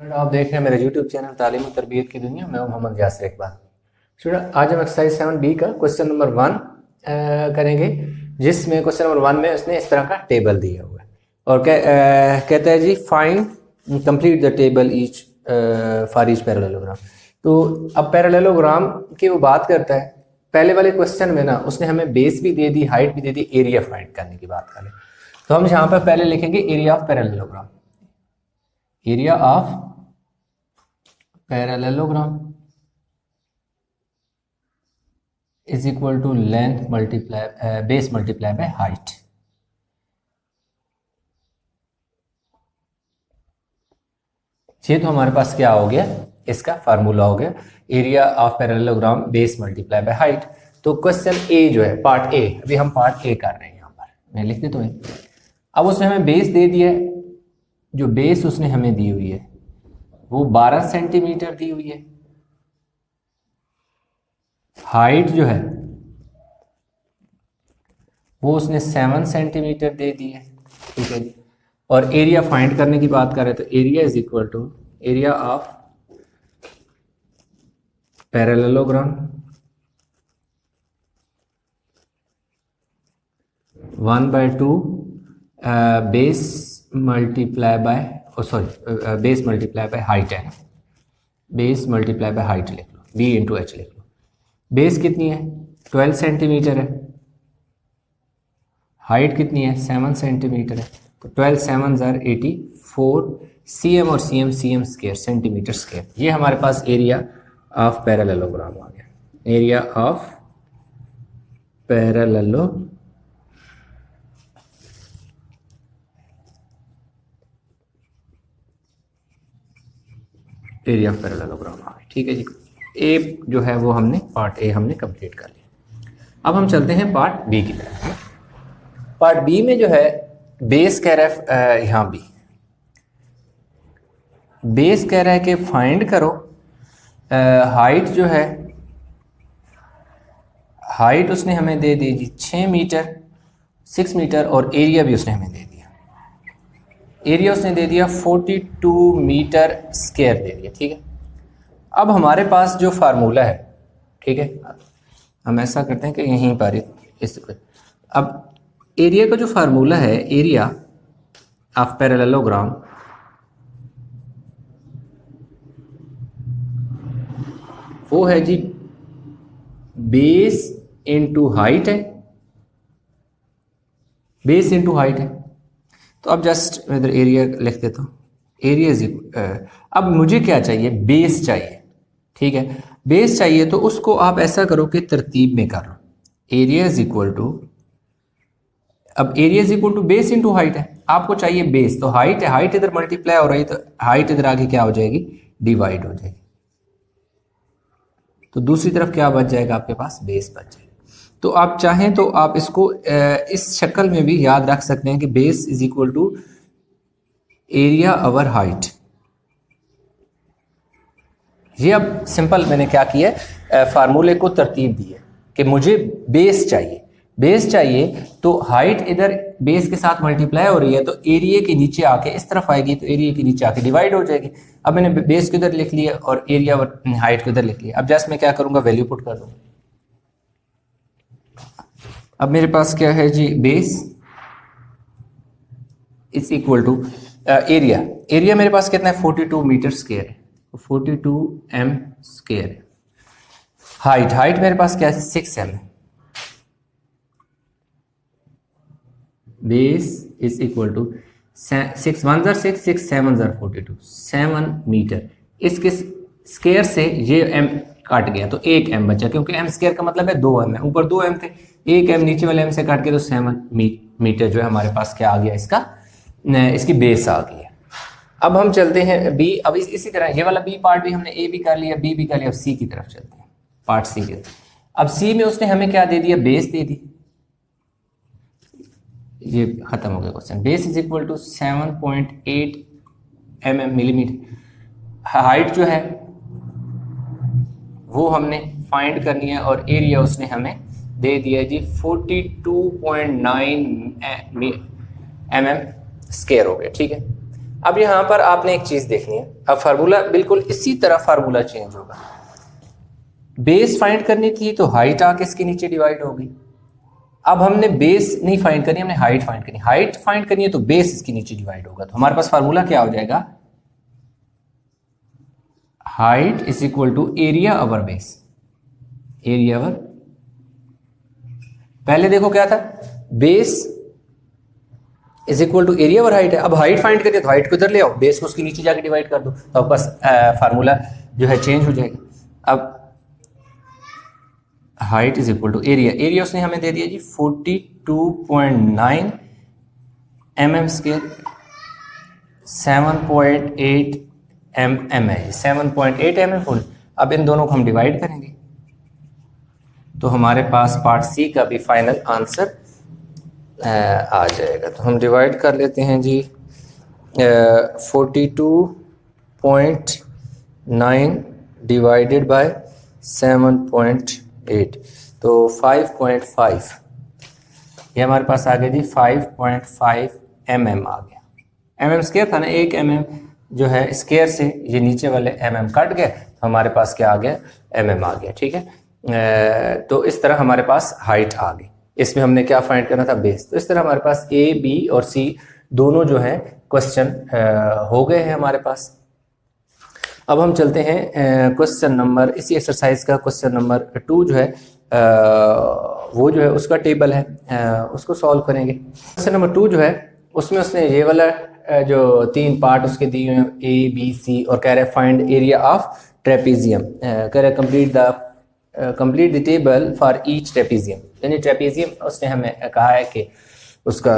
आप देख रहे हैं मेरे YouTube चैनल तालीम और तरबियत की दुनिया। मैं हूं मोहम्मद यासिर इकबाल। स्टूडेंट, आज हम एक्सरसाइज 7B का क्वेश्चन नंबर 1 करेंगे, जिसमें क्वेश्चन नंबर 1 में उसने इस तरह का टेबल दिया हुआ है और कहता है जी find complete the table each for each parallelogram. तो अब पैरेललोग्राम की वो बात करता है। पहले वाले क्वेश्चन में ना उसने हमें बेस भी दे दी, हाइट भी दे दी, एरिया फाइंड करने की बात करें तो हम यहाँ पर पहले लिखेंगे area of parallelogram. Area of parallelogram is equal to length multiply base multiply by height। ये तो हमारे पास क्या हो गया, इसका फार्मूला हो गया area of parallelogram base multiply by height. तो क्वेश्चन ए जो है पार्ट ए, अभी हम पार्ट ए कर रहे हैं। यहाँ पर मैं लिख देता हूँ। अब उसने हमें बेस दे दिया है। जो बेस उसने हमें दी हुई है वो 12 सेंटीमीटर दी हुई है। हाइट जो है वो उसने 7 सेंटीमीटर दे दी है, ठीक है जी। और एरिया फाइंड करने की बात करें तो area is equal to area of parallelogram 1/2 base multiply by base multiply by height है। बेस मल्टीप्लाई बाय हाइट लिख लो, b इंटू एच लिख लो। बेस कितनी है 12 सेंटीमीटर है, हाइट कितनी है 7 सेंटीमीटर है। तो 12 7 ज़ार 84 cm और cm स्क्वायर सेंटीमीटर स्क्वायर। ये हमारे पास एरिया ऑफ पैरेललोग्राम आ गया। Area of parallelogram area of parallelogram आ गया, ठीक है जी। ए जो है वो हमने पार्ट ए हमने कंप्लीट कर लिया। अब हम चलते हैं पार्ट बी की तरफ। पार्ट बी में जो है बेस कह रहा है, यहाँ बी बेस कह रहा है कि फाइंड करो हाइट जो है, हाइट उसने हमें दे दी जी 6 मीटर 6 मीटर और एरिया भी उसने हमें दे दिया। एरिया उसने दे दिया 42 मीटर स्क्वायर दे दिया, ठीक है। अब हमारे पास जो फार्मूला है, ठीक है, हम ऐसा करते हैं कि यहीं पर इस अब एरिया का जो फार्मूला है एरिया ऑफ पैरेललोग्राम वो है जी बेस इनटू हाइट है, बेस इनटू हाइट है। तो अब जस्ट मैं इधर एरिया लिख देता हूँ। एरिया इज अब मुझे क्या चाहिए, बेस चाहिए, ठीक है। बेस चाहिए तो उसको आप ऐसा करो कि तरतीब में करो। एरिया इज इक्वल टू, अब area is equal to base into height है। आपको चाहिए बेस, तो हाइट है, हाइट इधर मल्टीप्लाई हो रही है तो हाइट इधर आगे क्या हो जाएगी, डिवाइड हो जाएगी। तो दूसरी तरफ क्या बच जाएगा आपके पास, बेस बच जाएगा। तो आप चाहें तो आप इसको इस शक्ल में भी याद रख सकते हैं कि base is equal to area over height. ये अब सिंपल मैंने क्या किया है, फार्मूले को तरतीब दी है कि मुझे बेस चाहिए। बेस चाहिए तो हाइट इधर बेस के साथ मल्टीप्लाई हो रही है तो एरिया के नीचे आके इस तरफ आएगी, तो एरिया के नीचे आके डिवाइड हो जाएगी। अब मैंने बेस को इधर लिख लिया और एरिया और हाइट को इधर लिख लिया। अब जस्ट मैं क्या करूंगा, वैल्यू पुट कर दूंगा। अब मेरे पास क्या है जी, base is equal to area. Area मेरे पास कितना है 42 मीटर स्क्वायर है, 42 m स्क्वायर है। हाइट मेरे पास क्या है 6 m है। बेस इज इक्वल टू 6 1 ज़ार 6 6 7 ज़ार 42 7 मीटर। इसके स्क्वायर से ये m काट गया तो 1 m बचा, क्योंकि m स्क्वायर का मतलब है 2 m है। ऊपर 2 m थे, 1 m नीचे वाले m से काट के तो 7 मीटर जो है हमारे पास क्या आ गया, इसकी बेस आ गई है। अब हम चलते हैं बी। अब इसी तरह ये वाला बी पार्ट भी हमने ए भी कर लिया, बी भी कर लिया। अब सी की तरफ चलते हैं, पार्ट सी के। अब सी में उसने हमें क्या दे दिया, बेस दे दी। ये खत्म हो गया question. Base is equal to 7.8 mm millimetre. Height जो है वो हमने फाइंड करनी है और एरिया उसने हमें दे दिया जी 42.9 mm स्क्वायर हो गया, ठीक है। अब यहाँ पर आपने एक चीज देखनी है, अब फार्मूला बिल्कुल इसी तरह फार्मूला चेंज होगा। बेस फाइंड करनी थी तो हाइट आके इसके नीचे डिवाइड होगी। अब हमने बेस नहीं फाइंड करनी, हमने हाइट फाइंड करनी। हाइट फाइंड करनी है तो बेस इसके नीचे डिवाइड होगा। तो हमारे पास फार्मूला क्या हो जाएगा, height is equal to area over base. Area over, पहले देखो क्या था, base is equal to area over height है। अब हाइट फाइंड करिए तो हाइट को इधर ले आओ, बेस को उसके नीचे जाके डिवाइड कर दो, तो आपके पास फार्मूला जो है चेंज हो जाएगा। अब height is equal to area, area उसने हमें दे दिया जी 42.9 mm स्क्वायर, 7.8 mm है, 7.8 mm फुल। अब इन दोनों को हम डिवाइड करेंगे तो हमारे पास पार्ट सी का भी फाइनल आंसर आ जाएगा। तो हम डिवाइड कर लेते हैं जी 42.9 डिवाइडेड बाय 7.8, तो 5.5, ये हमारे पास आ गया जी 5.5 mm आ गया। mm स्क्वायर था ना, 1 mm जो है स्क्वायर से ये नीचे वाले mm कट गए, तो हमारे पास क्या आ गया, mm आ गया। ठीक है, तो इस तरह हमारे पास हाइट आ गई। इसमें हमने क्या फाइंड करना था, बेस। तो इस तरह हमारे पास ए, बी और सी दोनों जो है क्वेश्चन हो गए हैं हमारे पास। अब हम चलते हैं क्वेश्चन नंबर, इसी एक्सरसाइज का क्वेश्चन नंबर 2 जो है वो जो है उसका टेबल है, उसको सॉल्व करेंगे। क्वेश्चन नंबर 2 जो है उसमें उसने ये वाला जो 3 पार्ट उसके दिए हैं, ए, बी, सी, और कह रहे फाइंड एरिया ऑफ ट्रेपीजियम, कह रहे complete the table for each trapezium. यानी ट्रेपीजियम उसने हमें कहा है कि उसका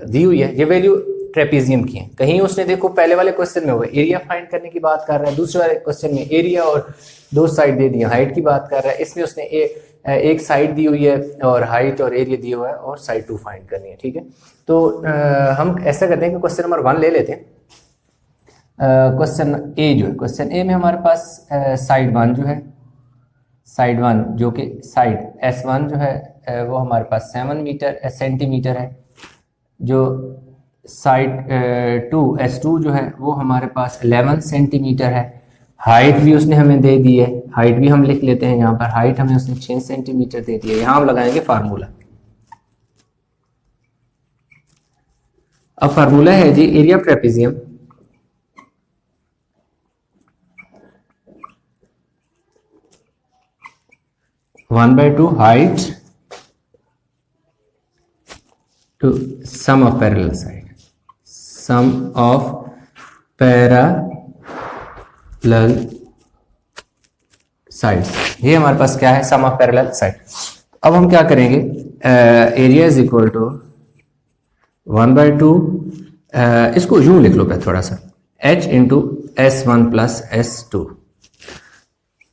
दी हुई है, ये वैल्यू ट्रेपीजियम की है। कहीं उसने देखो पहले वाले क्वेश्चन में हुआ एरिया फाइंड करने की बात कर रहा है, दूसरे वाले क्वेश्चन में एरिया और 2 साइड दे दिया, हाइट की बात कर रहा है। इसमें उसने एक साइड दी हुई है और हाइट और एरिया दिया हुआ है और साइड 2 फाइंड करनी है। ठीक है, तो हम ऐसा करते हैं कि क्वेश्चन नंबर 1 ले लेते हैं। क्वेश्चन ए जो है, क्वेश्चन ए में हमारे पास साइड 1 जो है, साइड 1 जो कि साइड S1 जो है वो हमारे पास 7 सेंटीमीटर है। जो साइड 2 S2 जो है वो हमारे पास 11 सेंटीमीटर है। हाइट भी उसने हमें दे दी है, हाइट भी हम लिख लेते हैं यहाँ पर, हाइट हमें उसने 6 सेंटीमीटर दे दी है। यहाँ हम लगाएंगे फार्मूला। अब फार्मूला है जी area of trapezium, one by two height to sum of parallel side, sum of parallel sides। ये हमारे पास क्या है, sum of parallel side। अब हम क्या करेंगे, एरिया इज इक्वल टू 1/2, इसको यूं लिख लो पहले थोड़ा सा, h into S1 plus S2।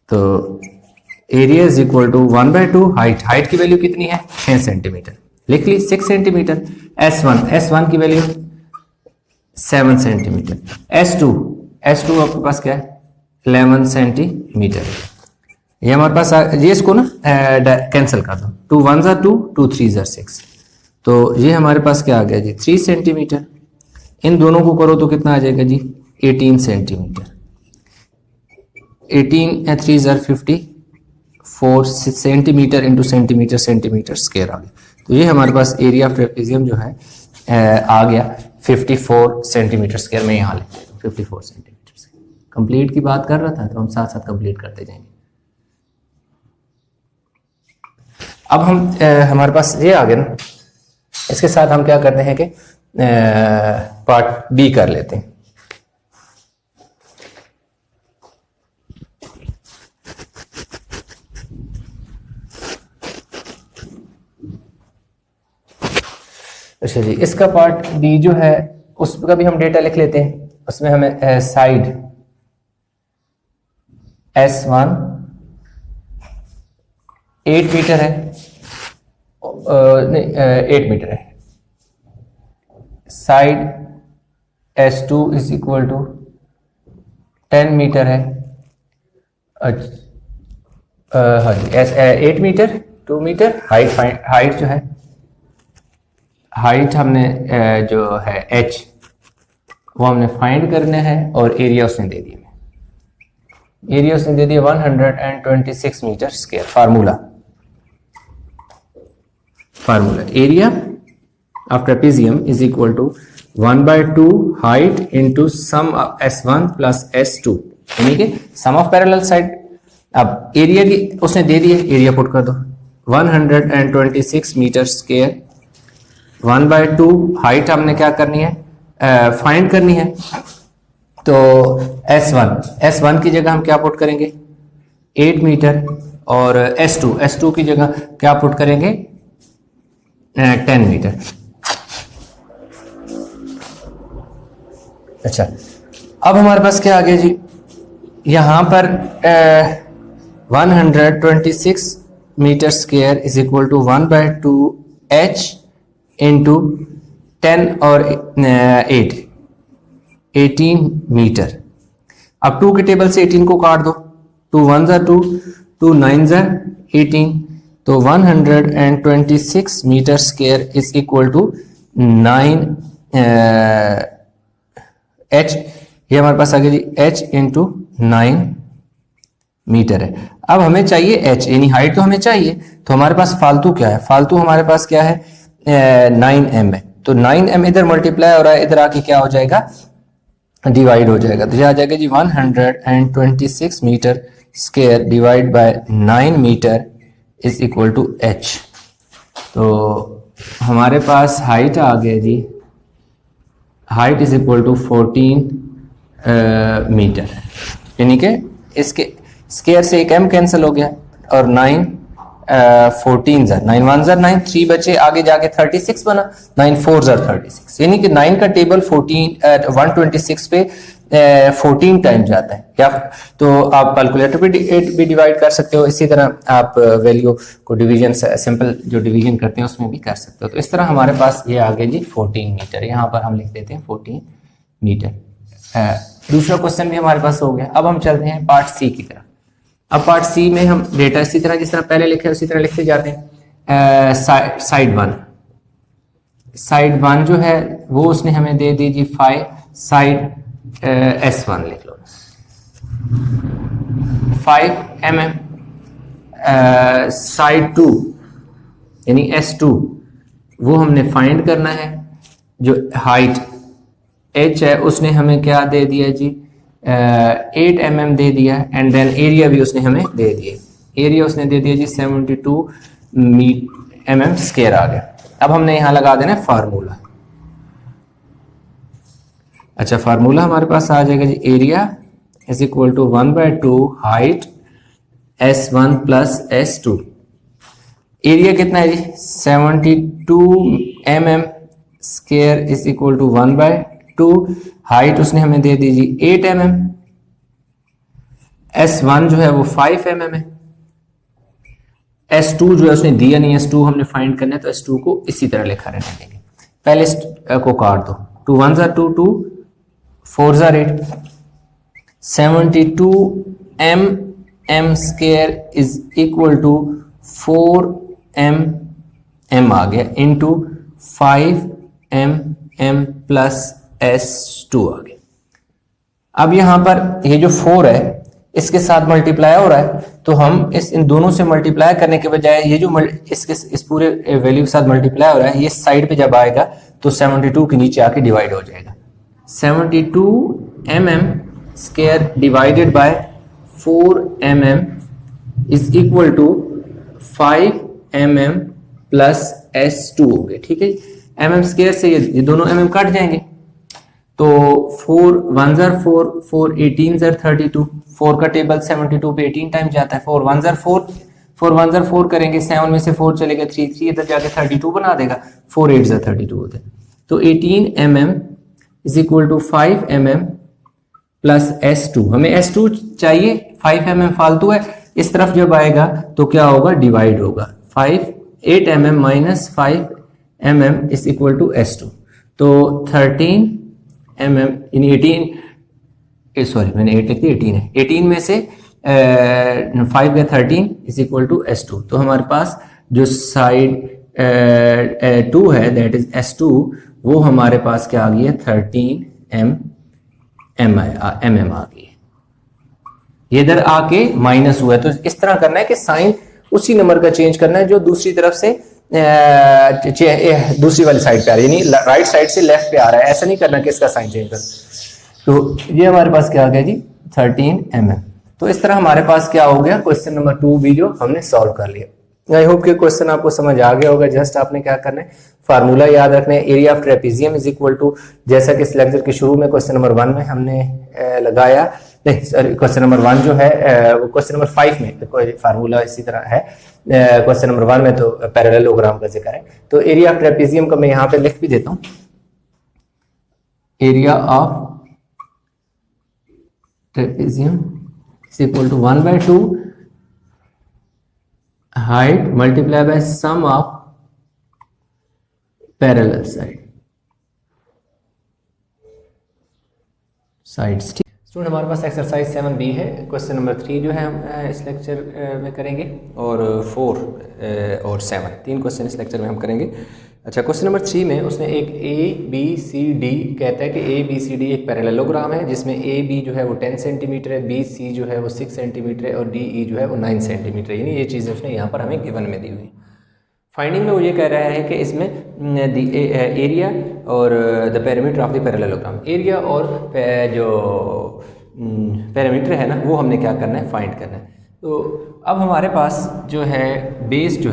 तो area is equal to 1/2 height की वैल्यू कितनी है, 6 सेंटीमीटर, लिख ली 6 सेंटीमीटर। S1 की वैल्यू 7 सेंटीमीटर। S2 आपके पास क्या है, 11 सेंटीमीटर। ये हमारे पास ये इसको ना कैंसिल कर दो, 2 1s are 2, 2 3s are 6, तो ये हमारे पास क्या आ गया जी 3 सेंटीमीटर। इन दोनों को करो तो कितना आ जाएगा जी 18 centimetre. 18 3s are 54 centimetre into centimetre square आ गया। तो ये हमारे पास एरिया ऑफ ट्रेपीजियम जो है आ गया 54 सेंटीमीटर स्क्वायर में। यहाँ लिख 54 सेंटीमीटर स्क्वायर। कंप्लीट की बात कर रहा था तो हम साथ साथ कंप्लीट करते जाएंगे। अब हम हमारे पास ये आ गया ना, इसके साथ हम क्या करते हैं कि पार्ट बी कर लेते हैं। अच्छा जी, इसका पार्ट बी जो है उसका भी हम डेटा लिख लेते हैं। उसमें हमें साइड S1 8 मीटर है, नहीं 8 मीटर है। Side S2 is equal to 10 metre है। हाँ जी, 8 मीटर 2 मीटर। हाइट जो है, हाइट हमने जो है h वो हमने फाइंड करना है और एरिया उसने दे दिया, एरिया उसने दे दिया 126 metre square. Formula area of trapezium is equal to 1/2 height into sum S1 plus S2, यानी कि सम ऑफ पैरेलल साइड। अब एरिया की उसने दे दिया, एरिया पुट कर दो 126 मीटर स्क्वायर, 1/2 हाइट हमने क्या करनी है, फाइंड करनी है। तो S1 की जगह हम क्या पुट करेंगे 8 मीटर, और S2 की जगह क्या पुट करेंगे 10 मीटर। अच्छा, अब हमारे पास क्या आ गया जी, यहां पर 126 metre square is equal to 1/2 H into 10 और 8 18 मीटर। अब 2 के टेबल से 18 को काट दो, 2 1 ज़ा 2, 2 9 ज़ा 18, तो 126 metre square is equal to 9 H, ये हमारे पास आ गया जी H इंटू 9 मीटर है। अब हमें चाहिए H, यानी हाइट तो हमें चाहिए, तो हमारे पास फालतू क्या है, फालतू हमारे पास क्या है 9m है। तो 9m इधर मल्टीप्लाई हो रहा है, इधर आके क्या हो जाएगा डिवाइड हो जाएगा, तो यह आ जाएगा जी 126 metre square divide by 9 metre is equal to H। तो हमारे पास हाइट आ गया जी, height is equal to 14 metre, यानी कि इसके स्क्वायर से एक m कैंसिल हो गया, और 9 14 ज़र 9 1 ज़र 9, 3 बचे, आगे जाके 36 बना, 9 4 ज़र 36, यानी कि 9 का टेबल 126 पे 14 टाइम जाता है। या तो आप कैलकुलेटर पे भी डिवाइड कर सकते हो, इसी तरह आप वैल्यू को डिवीजन सिंपल जो डिवीजन करते हैं उसमें भी कर सकते हो। तो इस तरह हमारे पास ये आ गया जी 14 मीटर, यहाँ पर हम लिख देते हैं 14 मीटर। दूसरा क्वेश्चन भी हमारे पास हो गया। अब हम चलते हैं पार्ट सी की तरफ। अब पार्ट सी में हम डेटा इसी तरह जिस तरह पहले लिखे उसी तरह लिखते जाते हैं। साइड वन जो है वो उसने हमें दे दी जी 5, साइड S1 लिख लो 5 mm, साइड 2 यानी S2 वो हमने फाइंड करना है। जो हाइट H है उसने हमें क्या दे दिया जी 8 mm दे दिया, एंड देन एरिया भी उसने हमें दे दिया, एरिया उसने दे दिया जी 72 mm स्क्वायर आ गया। अब हमने यहां लगा देना फार्मूला। अच्छा, फार्मूला हमारे पास आ जाएगा जी area is equal to 1/2 height S1 plus S2। Area कितना है जी 72 mm square is equal to 1/2, height उसने हमें दे दी जी 8 mm, S1 जो है वो 5 mm है, S2 जो है उसने दिया नहीं, S2 हमने फाइंड करना है, तो S2 को इसी तरह लिखा रहने देंगे। पहले को काट दो, 2 1 ज़ा 2, 2 4 ज़ा 8, 72 mm square is equal to 4 mm आ गया इंटू 5 mm प्लस S2 आ गया। अब यहां पर ये जो 4 है इसके साथ मल्टीप्लाई हो रहा है, तो हम इन दोनों से मल्टीप्लाई करने के बजाय ये जो इस पूरे वैल्यू के साथ मल्टीप्लाई हो रहा है, ये साइड पे जब आएगा तो 72 के नीचे आके डिवाइड हो जाएगा। 72 mm square divided by 4 mm is equal to 5 mm plus S2 हो गया। ठीक है, mm स्क्वायर से ये दोनों mm कट जाएंगे, तो 4 1 ज़र 4, 4 18 ज़र 32, 4 का टेबल 72 पे 18 टाइम जाता है, 4 1 ज़र 4, 4 1 ज़र 4 करेंगे, 7 में से 4 चलेगा 3, 3 इधर जाके 32 बना देगा, 4 8 ज़र 32 होता है। तो 18 mm is equal to 5 mm plus S2, हमें S2 चाहिए, 5 mm फालतू है, इस तरफ जब आएगा तो क्या होगा डिवाइड होगा, 8 mm minus 5 mm is equal to S2, तो 13 mm यानी 18, सॉरी मैंने 8 लिख दिया, 18 है, 18 में से 5 गया 13 इज इक्वल टू S2। तो हमारे पास जो साइड 2 है दैट इज S2, वो हमारे पास क्या आ गया 13 mm एम आ गई, ये इधर आके माइनस हुआ है। तो इस तरह करना है कि साइन उसी नंबर का चेंज करना है जो दूसरी तरफ से दूसरी वाली साइड पे आ रहा है, यानी राइट साइड से लेफ्ट पे आ रहा है। ऐसा नहीं करना कि इसका साइन चेंज कर। तो ये हमारे पास क्या आ गया जी 13 mm। तो इस तरह हमारे पास क्या हो गया क्वेश्चन नंबर 2 भी जो हमने सॉल्व कर लिया। आई होप कि क्वेश्चन आपको समझ आ गया होगा। जस्ट आपने क्या करना है, फार्मूला याद रखना है, area of trapezium is equal to, जैसा कि इस लेक्चर के शुरू में क्वेश्चन नंबर 1 में हमने लगाया, नहीं सॉरी क्वेश्चन नंबर 1 जो है वो क्वेश्चन नंबर 5 में कोई फार्मूला इसी तरह है। क्वेश्चन नंबर 1 में तो पैरेललोग्राम का जिक्र है। तो एरिया ऑफ ट्रेपेजियम का मैं यहाँ पे लिख भी देता हूँ, area of trapezium is equal to 1/2 height multiplied by sum of parallel sides। Student हमारे पास एक्सरसाइज 7b है। क्वेश्चन नंबर 3 जो है हम इस लेक्चर में करेंगे, और 4 और 7 तीन क्वेश्चन इस लेक्चर में हम करेंगे। अच्छा, क्वेश्चन नंबर 3 में उसने एक ABCD कहता है कि ABCD एक पैरेललोग्राम है जिसमें AB जो है वो 10 सेंटीमीटर है, BC जो है वो 6 सेंटीमीटर है और DE जो है वो 9 सेंटीमीटर है। यानी ये चीज़ें उसने यहाँ पर हमें गिवन में दी हुई। फाइंडिंग में वो ये कह रहा है कि इसमें एरिया और the parameter of the parallelogram, area और जो पैरामीटर है ना वो हमने क्या करना है, फाइंड करना है। तो अब हमारे पास जो है बेस जो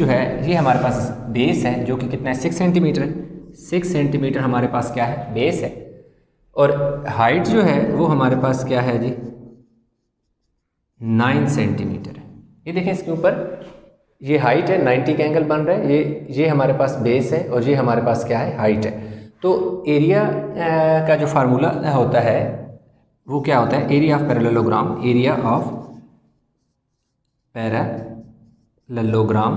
है ये हमारे पास बेस है जो कि कितना है 6 सेंटीमीटर है। 6 सेंटीमीटर हमारे पास क्या है, बेस है। और हाइट जो है वो हमारे पास क्या है जी 9 सेंटीमीटर है। ये देखें इसके ऊपर ये हाइट है, 90 का एंगल बन रहा है। ये हमारे पास बेस है और ये हमारे पास क्या है, हाइट है। तो एरिया का जो फार्मूला होता है वो क्या होता है, area of parallelogram, area of parallelogram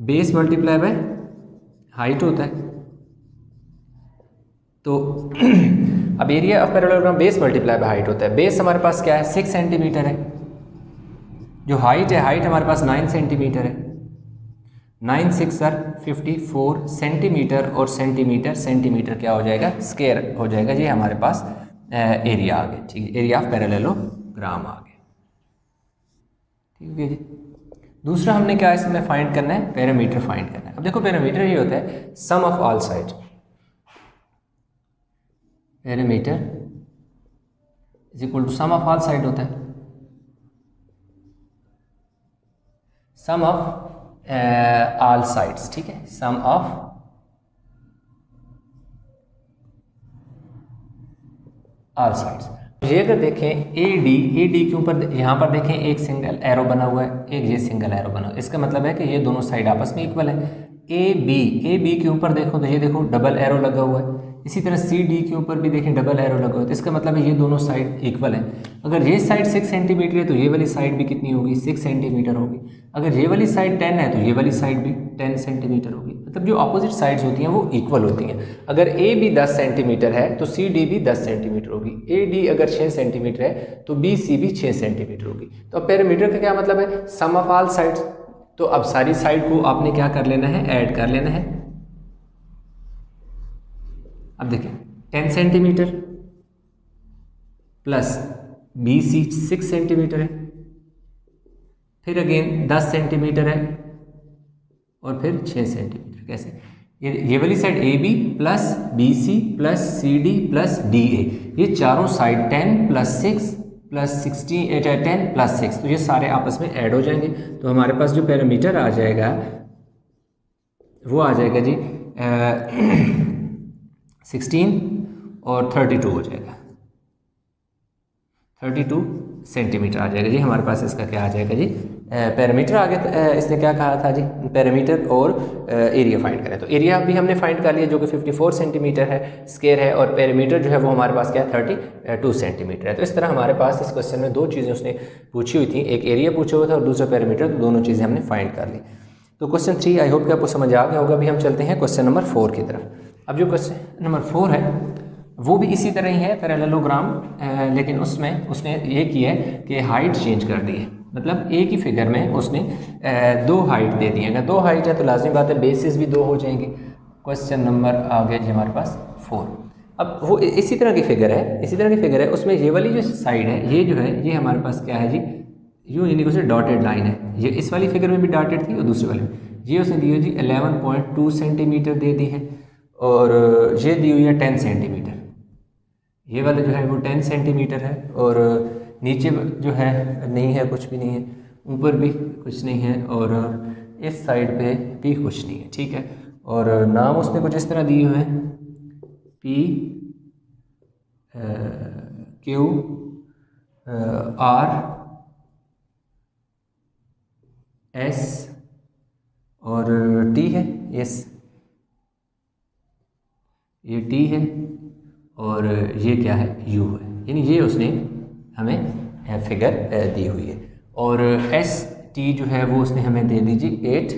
base multiply by height होता है। तो अब area of parallelogram base multiply by height होता है। बेस हमारे पास क्या है 6 सेंटीमीटर है, जो हाइट है, हाइट हमारे पास 9 सेंटीमीटर है। 9 6 54 सेंटीमीटर, और सेंटीमीटर क्या हो जाएगा, स्क्वायर हो जाएगा। ये हमारे पास एरिया आ गया, ठीक है, एरिया ऑफ पैरेललोग्राम आ गया, ठीक है जी। दूसरा हमने क्या इसमें फाइंड करना है, पैरामीटर फाइंड करना है। अब देखो पैरामीटर ये होता है sum of all side, perimeter is equal to sum of all side होता है, सम ऑफ ऑल साइड्स, ठीक है, सम ऑफ ऑल साइड्स। ये अगर देखें AD के ऊपर यहाँ पर देखें एक सिंगल एरो बना हुआ है, एक ये सिंगल एरो बना हुआ है। इसका मतलब है कि ये दोनों साइड आपस में इक्वल है। AB के ऊपर देखो तो ये देखो डबल एरो लगा हुआ है। इसी तरह CD के ऊपर भी देखें डबल एरो लगा हुआ है। तो इसका मतलब है ये दोनों साइड इक्वल है। अगर ये साइड 6 सेंटीमीटर है तो ये वाली साइड भी कितनी होगी, 6 सेंटीमीटर होगी। अगर ये वाली साइड 10 है तो ये वाली साइड भी 10 सेंटीमीटर होगी। मतलब जो अपोजिट साइड्स होती हैं वो इक्वल होती हैं। अगर AB 10 सेंटीमीटर है तो CD भी 10 सेंटीमीटर होगी। AD अगर 6 सेंटीमीटर है तो BC भी 6 सेंटीमीटर होगी। तो अब पैरामीटर का क्या मतलब है, सम ऑफ ऑल साइड्स। तो अब सारी साइड को आपने क्या कर लेना है, ऐड कर लेना है। अब देखिए 10 सेंटीमीटर प्लस BC 6 सेंटीमीटर है, फिर अगेन 10 सेंटीमीटर है और फिर 6 सेंटीमीटर। कैसे, ये वाली side AB plus BC plus CD plus DA, ये चारों साइड 10 प्लस 6 प्लस 16 10 प्लस 6, तो ये सारे आपस में ऐड हो जाएंगे। तो हमारे पास जो पैरामीटर आ जाएगा वो आ जाएगा जी 16 और 32 हो जाएगा, 32 सेंटीमीटर आ जाएगा जी। हमारे पास इसका क्या आ जाएगा जी, पैरामीटर आ गया। इसने क्या कहा था जी, पैरामीटर और एरिया फाइंड करें। तो एरिया भी हमने फाइंड कर लिया जो कि 54 सेंटीमीटर है, स्क्वायर है, और पैरामीटर जो है वो हमारे पास क्या है 32 सेंटीमीटर है। तो इस तरह हमारे पास इस क्वेश्चन में दो चीज़ें उसने पूछी हुई थी, एक एरिया पूछा हुआ था और दूसरा पैरामीटर। तो दोनों चीज़ें हमने फाइंड कर ली। तो क्वेश्चन 3 आई होप कि आपको समझ आ गया होगा। अभी हम चलते हैं क्वेश्चन नंबर 4 की तरफ। अब जो क्वेश्चन नंबर 4 है वो भी इसी तरह ही है, पैरेललोग्राम, लेकिन उसमें उसने ये किया है कि हाइट चेंज कर दी है। मतलब एक ही फिगर में उसने 2 हाइट दे दी है। अगर 2 हाइट है तो लाजमी बात है बेसिस भी 2 हो जाएंगे। क्वेश्चन नंबर आ गया जी हमारे पास 4। अब वो इसी तरह की फिगर है, उसमें ये वाली जो साइड है ये जो है ये हमारे पास क्या है जी, यूँ यानी कि डॉटेड लाइन है। ये इस वाली फिगर में भी डॉटेड थी और दूसरी वाली में ये उसने दी है जी 11.2 सेंटीमीटर दे दी है, और ये दी हुई है 10 सेंटीमीटर। ये वाला जो है वो 10 सेंटीमीटर है, और नीचे जो है नहीं है, कुछ भी नहीं है, ऊपर भी कुछ नहीं है, और इस साइड पे भी कुछ नहीं है, ठीक है। और नाम उसने कुछ इस तरह दिए हुए हैं, P Q R S और T है, यस ये T है, और ये क्या है, U है, यानी ये उसने हमें फिगर दी हुई है। और एस टी जो है वो उसने हमें दे दीजिए 8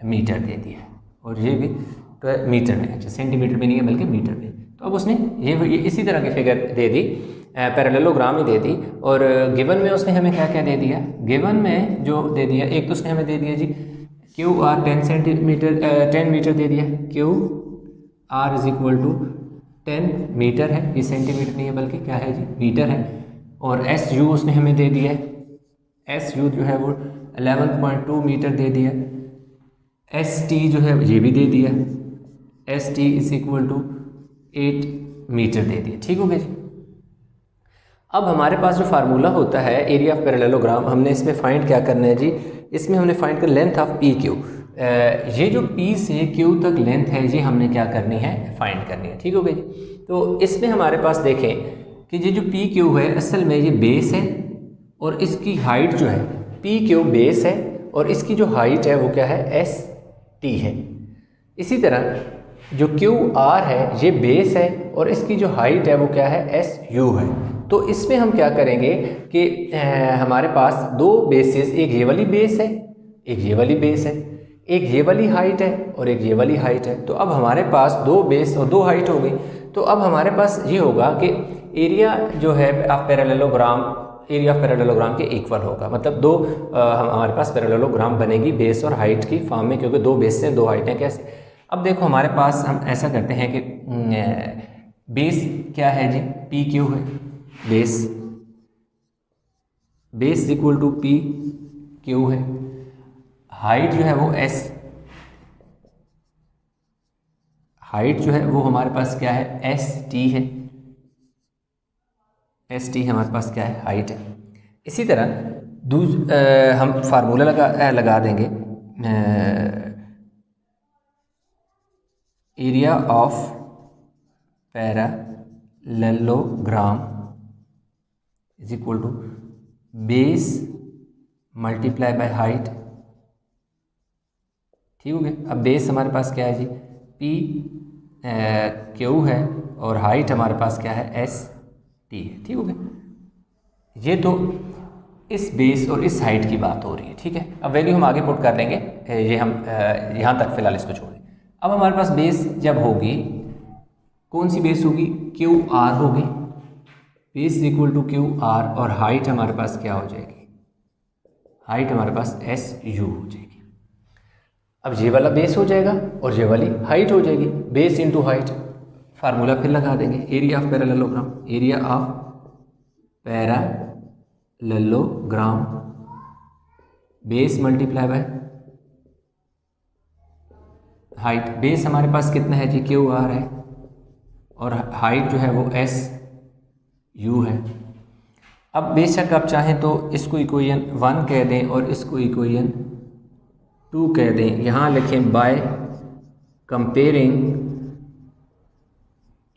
मीटर दे दिया है, और ये भी तो मीटर में, अच्छा सेंटीमीटर में नहीं है बल्कि मीटर में। तो अब उसने ये इसी तरह की फिगर दे दी, पैरेललोग्राम ही दे दी। और गिवन में उसने हमें क्या क्या दे दिया, गिवन में जो दे दिया, एक तो उसने हमें दे दिया जी क्यू आर 10 सेंटीमीटर 10 मीटर दे दिया, Q R is equal to 10 metre है, ये सेंटीमीटर नहीं है बल्कि क्या है जी, मीटर है। और एस यू उसने हमें दे दिया है, एस यू जो है वो 11.2 मीटर दे दिया। एस टी जो है ये भी दे दिया, S T is equal to 8 metre दे दिया, ठीक हो गया जी। अब हमारे पास जो फार्मूला होता है एरिया ऑफ पैरेललोग्राम, हमने इसमें फाइंड क्या करना है जी, इसमें हमने फाइंड कर लेंथ ऑफ पी क्यू। ये जो P से Q तक लेंथ है ये हमने क्या करनी है, फाइंड करनी है, ठीक हो गया जी। तो इसमें हमारे पास देखें कि ये जो पी क्यू है असल में ये बेस है, और इसकी हाइट जो है पी क्यू बेस है, और इसकी जो हाइट है वो क्या है, एस टी है। इसी तरह जो क्यू आर है ये बेस है, और इसकी जो हाइट है वो क्या है, एस यू है। तो इसमें हम क्या करेंगे कि हमारे पास दो बेसेस, एक ये वाली बेस है, एक ये वाली बेस है, एक ये वाली हाइट है और एक ये वाली हाइट है। तो अब हमारे पास दो बेस और दो हाइट हो गई। तो अब हमारे पास ये होगा कि एरिया जो है of parallelogram, area of parallelogram के इक्वल होगा, मतलब दो हमारे पास पैरेललोग्राम बनेगी बेस और हाइट की फॉर्म में, क्योंकि दो बेस से दो हाइटें। कैसे, अब देखो हमारे पास हम ऐसा करते हैं कि बेस क्या है जी, पी क्यू है, base equal to P Q है, हाइट जो है वो एस, हाइट जो है वो हमारे पास क्या है, एस टी है, एस टी हमारे पास क्या है, हाइट है। इसी तरह हम फार्मूला लगा देंगे, area of parallelogram is equal to base multiply by height, ठीक हो गया। अब बेस हमारे पास क्या है जी, पी क्यू है, और हाइट हमारे पास क्या है, एस टी है, ठीक हो गया। ये तो इस बेस और इस हाइट की बात हो रही है, ठीक है। अब वैल्यू हम आगे पुट कर देंगे, ये हम यहाँ तक फिलहाल इसको छोड़ें। अब हमारे पास बेस जब होगी, कौन सी बेस होगी, क्यू आर होगी, base equal to Q R, और हाइट हमारे पास क्या हो जाएगी, हाइट हमारे पास एस यू हो जाएगी। अब ये वाला बेस हो जाएगा और ये वाली हाइट हो जाएगी, बेस इंटू हाइट। फार्मूला फिर लगा देंगे, area of parallelogram, area of parallelogram base multiply by height. Base हमारे पास कितना है जी, क्यू आर है, और हाइट जो है वो एस यू है। अब बेशक आप चाहें तो इसको इक्वेशन 1 कह दें और इसको इक्वेशन 2 कह दें, यहाँ लिखें बाय कंपेयरिंग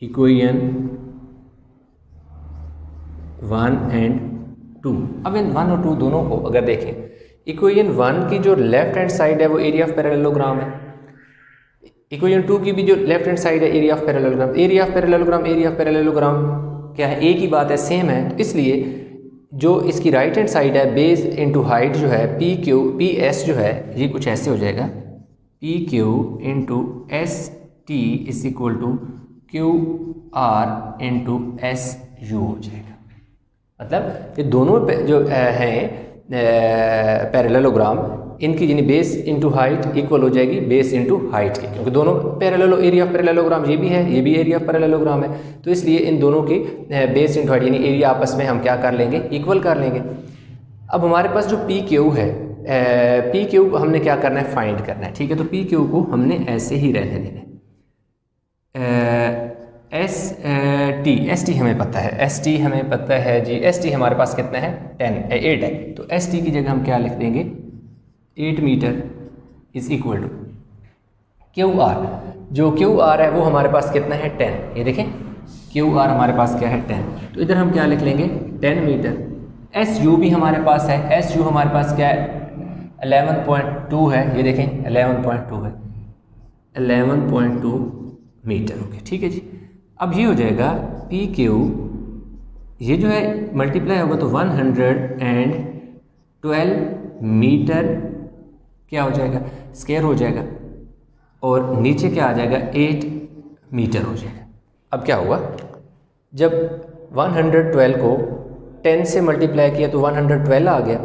इक्वेशन 1 एंड 2। अब इन 1 और 2 दोनों को अगर देखें, इक्वेशन 1 की जो लेफ्ट हैंड साइड है वो एरिया ऑफ पैरेललोग्राम है, इक्वेशन 2 की भी जो लेफ्ट हैंड साइड है area of parallelogram. Area of parallelogram, area of parallelogram क्या है, एक ही बात है, सेम है। तो इसलिए जो इसकी राइट हैंड साइड है, बेस इंटू हाइट जो है, पी क्यू पी एस जो है ये कुछ ऐसे हो जाएगा, P Q into S T is equal to Q R into S U हो जाएगा। मतलब ये दोनों जो हैं पैरेललोग्राम, इनकी यानी बेस इंटू हाइट इक्वल हो जाएगी बेस इंटू हाइट की, क्योंकि दोनों पैरेलल एरिया ऑफ पैरेललोग्राम ये भी है, ये भी एरिया ऑफ पैरेललोग्राम है, तो इसलिए इन दोनों की बेस इंटू हाइट यानी एरिया आपस में हम क्या कर लेंगे, इक्वल कर लेंगे। अब हमारे पास जो पी क्यू है, पी क्यू हमने क्या करना है, फाइंड करना है, ठीक है। तो पी क्यू को हमने ऐसे ही रहने देना है। एस टी हमें पता है, एस टी हमें पता है जी, एस टी हमारे पास कितना है, 8 है, तो एस टी की जगह हम क्या लिख देंगे, 8 metre is equal to Q R. जो क्यू आर है वो हमारे पास कितना है, 10, ये देखें क्यू आर हमारे पास क्या है, 10, तो इधर हम क्या लिख लेंगे, 10 मीटर। एस यू भी हमारे पास है, एस यू हमारे पास क्या है, 11.2 है, ये देखें 11.2 है, 11.2 मीटर हो गया, ठीक है जी। अब ये हो जाएगा पी क्यू, ये जो है मल्टीप्लाई होगा तो 112 मीटर क्या हो जाएगा, स्क्वायर हो जाएगा, और नीचे क्या आ जाएगा, 8 मीटर हो जाएगा। अब क्या हुआ, जब 112 को 10 से मल्टीप्लाई किया तो 112 आ गया,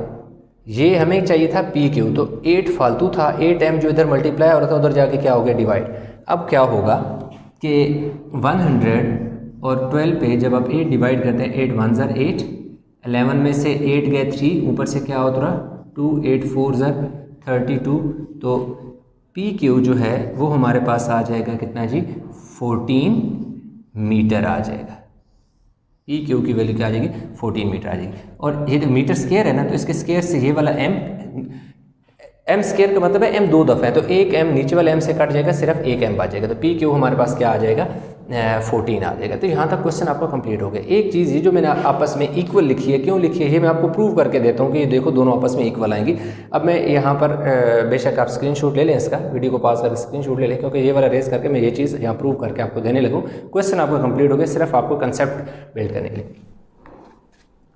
ये हमें चाहिए था पी क्यू, तो 8 फालतू था, 8m जो इधर मल्टीप्लाई हो रहा था उधर जाके क्या हो गया, डिवाइड। अब क्या होगा कि 112 पे जब आप 8 डिवाइड करते हैं, 8 1 ज़र 8, 11 में से 8 गए 3, ऊपर से क्या उतरा 2, 8 4 ज़र 32, तो पी क्यू जो है वो हमारे पास आ जाएगा कितना जी, 14 मीटर आ जाएगा। पी क्यू की वैल्यू क्या आ जाएगी, 14 मीटर आ जाएगी। और ये जो मीटर स्क्वायर है ना, तो इसके स्क्वायर से ये वाला एम स्क्वायर का मतलब है एम 2 दफ़ा है, तो एक एम नीचे वाले एम से कट जाएगा, सिर्फ एक एम बच जाएगा, तो पी क्यू हमारे पास क्या आ जाएगा, 14 आ जाएगा। तो यहाँ तक क्वेश्चन आपका कंप्लीट हो गया। एक चीज़ ये जो मैंने आपस में इक्वल लिखी है, क्यों लिखी है ये मैं आपको प्रूव करके देता हूँ कि ये देखो दोनों आपस में इक्वल आएंगी। अब मैं यहाँ पर बेशक आप स्क्रीनशॉट ले लें, इसका वीडियो को पास करके स्क्रीनशॉट ले लें, क्योंकि ये वाला रेस करके मैं ये चीज़ यहाँ प्रूव करके आपको देने लगूँ। क्वेश्चन आपका कंप्लीट हो गया, सिर्फ आपको कंसेप्ट बिल्ड करने के लिए।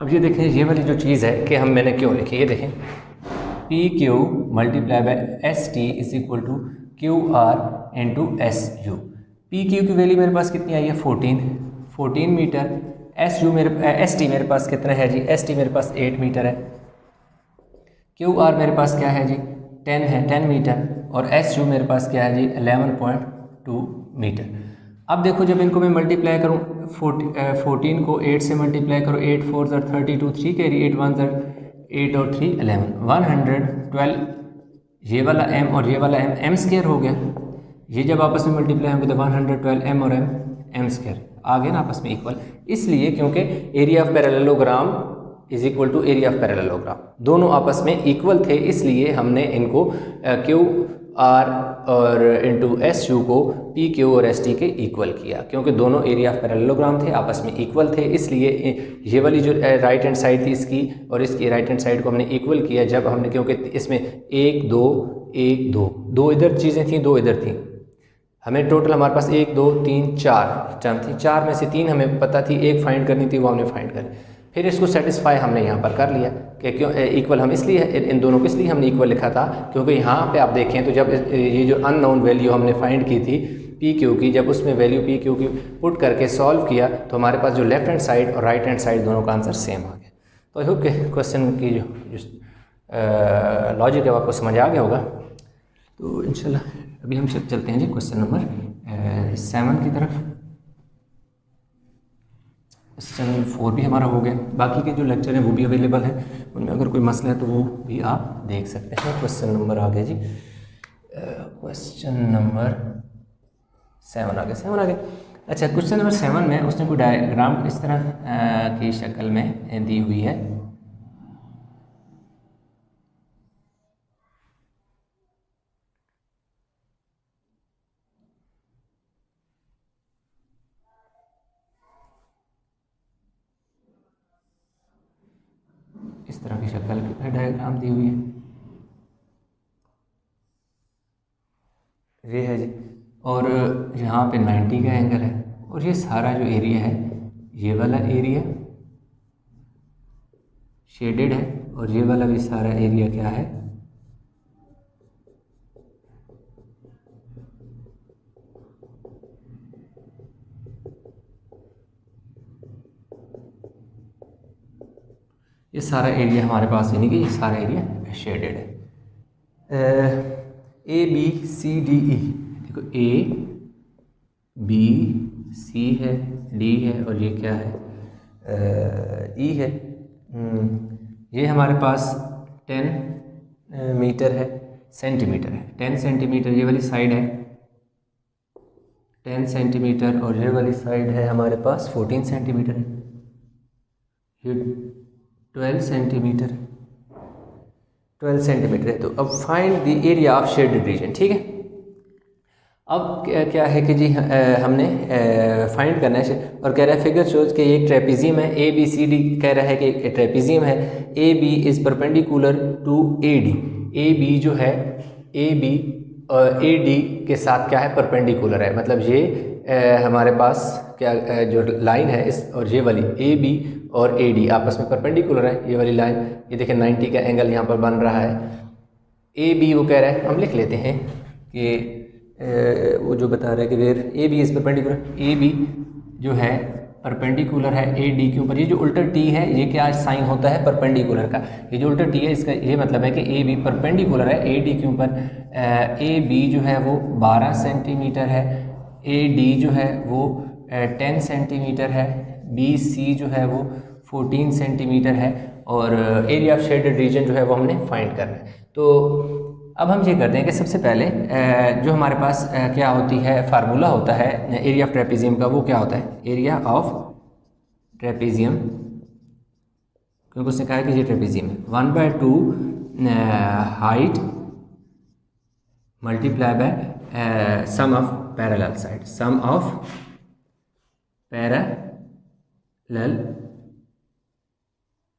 अब ये देखें, ये वाली जो चीज़ है कि हम मैंने क्यों लिखी, ये देखें P Q multiply by S T is equal to Q R into S U. P Q की वैल्यू मेरे पास कितनी आई है, 14 मीटर। एस टी मेरे पास कितना है जी, एस टी मेरे पास 8 मीटर है। क्यू आर मेरे पास क्या है जी, 10 है, 10 मीटर, और एस यू मेरे पास क्या है जी, 11.2 मीटर। अब देखो जब इनको मैं मल्टीप्लाई करूँ, 14 को 8 से मल्टीप्लाई करो, 8 4 ज़र 32, 3 कैरी, 8 1 ज़र 8 और 3 11, 112, ये वाला m और ये वाला m स्क्वायर हो गया। ये जब आपस में मल्टीप्लाई होंगे तो 112 m और m स्क्वायर आ गया ना आपस में इक्वल, इसलिए क्योंकि area of parallelogram is equal to area of parallelogram, दोनों आपस में इक्वल थे, इसलिए हमने इनको क्यू आर और इंटू एस यू को पी क्यू और एस टी के इक्वल किया, क्योंकि दोनों एरिया ऑफ पैरेललोग्राम थे, आपस में इक्वल थे, इसलिए ये वाली जो राइट हैंड साइड थी इसकी और इसकी राइट हैंड साइड को हमने इक्वल किया जब हमने, क्योंकि इसमें 1 2 1 2 2 इधर चीज़ें थी, 2 इधर थी, हमें टोटल हमारे पास 1 2 3 4 टर्म थी, 4 में से 3 हमें पता थी, एक फाइंड करनी थी, वो हमने फाइंड करी। फिर इसको सेटिस्फाई हमने यहाँ पर कर लिया कि क्यों इक्वल हम इसलिए इन दोनों को इसलिए हमने इक्वल लिखा था, क्योंकि यहाँ पे आप देखें तो जब ये जो अननोन वैल्यू हमने फाइंड की थी पी क्यू की, जब उसमें वैल्यू पी क्यू की पुट करके सॉल्व किया तो हमारे पास जो लेफ्ट हैंड साइड और राइट हैंड साइड दोनों का आंसर सेम आ गया। तो आई होप के क्वेश्चन की जो लॉजिक है वो आपको समझ आ गया होगा। तो इंशाल्लाह अभी हम चलते हैं जी क्वेश्चन नंबर 7 की तरफ। क्वेश्चन 4 भी हमारा हो गया, बाकी के जो लेक्चर हैं वो भी अवेलेबल हैं, उनमें अगर कोई मसला है तो वो भी आप देख सकते हैं। क्वेश्चन नंबर आ गया जी, क्वेश्चन नंबर 7 आ गया, 7 आ गया। अच्छा, क्वेश्चन नंबर 7 में उसने कोई डायग्राम इस तरह की शक्ल में दी हुई है, इस तरह की शक्ल की डायग्राम दी हुई है, ये है जी, और यहाँ पे 90 का एंगल है, और ये सारा जो एरिया है, ये वाला एरिया शेडेड है, और ये वाला भी सारा एरिया क्या है, ये सारा एरिया हमारे पास, यानी कि ये सारा एरिया शेडेड है। ए बी सी डी ई, देखो ए बी सी है, डी है, और ये क्या है, ई है। ये हमारे पास 10 मीटर है, सेंटीमीटर है, 10 सेंटीमीटर ये वाली साइड है 10 सेंटीमीटर, और ये वाली साइड है हमारे पास 14 सेंटीमीटर है, ये 12 सेंटीमीटर है, 12 सेंटीमीटर है। तो अब find the area of shaded reason, ठीक है। अब क्या है कि जी हमने फाइंड करना है, और कह रहा है फिगर शोज कि एक ट्रेपेजियम है, ए बी सी डी कह रहा है कि ट्रेपेजियम है, A B is perpendicular to A D, A B जो है ए बी ए डी के साथ क्या है, परपेंडिकुलर है। मतलब ये हमारे पास क्या जो लाइन है इस और ये वाली ए बी और ए डी आपस में परपेंडिकुलर है। ये वाली लाइन, ये देखें 90 का एंगल यहाँ पर बन रहा है। ए बी वो कह रहा है, हम लिख लेते हैं कि वो जो बता रहा है कि where A B is perpendicular, A B जो है परपेंडिकुलर है ए डी के ऊपर। ये जो उल्टा टी है ये क्या साइन होता है, परपेंडिकुलर का। ये जो उल्टा टी है इसका ये मतलब है कि ए बी परपेंडिकुलर है ए डी के ऊपर। ए बी जो है वो 12 सेंटीमीटर है, ए डी जो है वो 10 सेंटीमीटर है, बी सी जो है वो 14 सेंटीमीटर है, और एरिया ऑफ शेडेड रीजन जो है वो हमने फाइंड करना है। तो अब हम ये करते हैं कि सबसे पहले जो हमारे पास क्या होती है, फार्मूला होता है एरिया ऑफ ट्रेपेजियम का, वो क्या होता है, एरिया ऑफ ट्रेपेजियम, क्योंकि उसने कहा है कि ये ट्रेपेजियम है, 1/2 height multiply by sum of parallel side, sum of parallel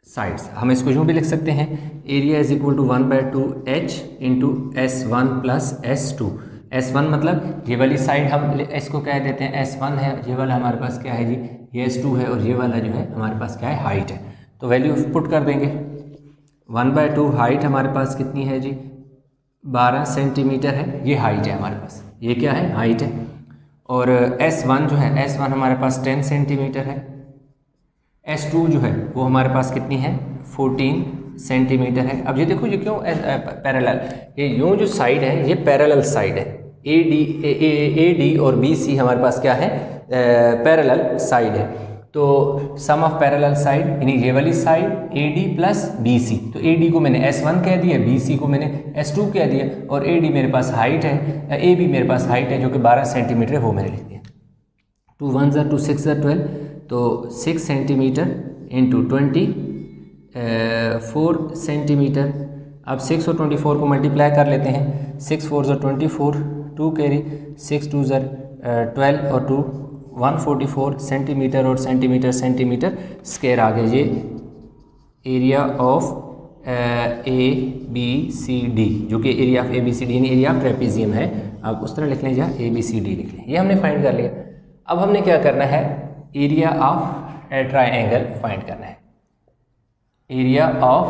sides. हम इसको यूँ भी लिख सकते हैं, area is equal to 1/2 h into S1 plus S2। S1 मतलब ये वाली साइड हम इसको कह देते हैं S1 है, ये वाला हमारे पास क्या है जी, ये S2 है, और ये वाला जो है हमारे पास क्या है, हाइट है। तो वैल्यू पुट कर देंगे, 1/2 हाइट हमारे पास कितनी है जी, 12 सेंटीमीटर है, ये हाइट है हमारे पास, ये क्या है, हाइट है। और S1 जो है, S1 हमारे पास 10 सेंटीमीटर है, S2 जो है वो हमारे पास कितनी है, 14 सेंटीमीटर है। अब ये देखो ये क्यों पैरेलल, ये यूँ जो साइड है ये पैरेलल साइड है, ए डी और बी सी हमारे पास क्या है, पैरेलल साइड है। तो सम ऑफ पैरेलल साइड यानी ये वाली side A D plus B C, तो ए डी को मैंने S1 कह दिया, बी सी को मैंने S2 कह दिया, और ए डी मेरे पास हाइट है, ए बी मेरे पास हाइट है जो कि 12 सेंटीमीटर है, वो मैंने लिख दिया। 2 1 2 6 12, तो 6 सेंटीमीटर इंटू 24 सेंटीमीटर। अब 6 और 24 को मल्टीप्लाई कर लेते हैं, 6 4 24, 2 कैरी, 6 2 12 और 2 144 सेंटीमीटर, और सेंटीमीटर सेंटीमीटर स्क्वायर आ गया। ये area of A B C D, जो कि area of A B C D यानी एरिया ऑफ ट्रेपेजियम है, आप उस तरह लिख लें या ए बी सी डी लिख लें। ये हमने फाइंड कर लिया। अब हमने क्या करना है, एरिया ऑफ ट्राइंगल फाइंड करना है, area of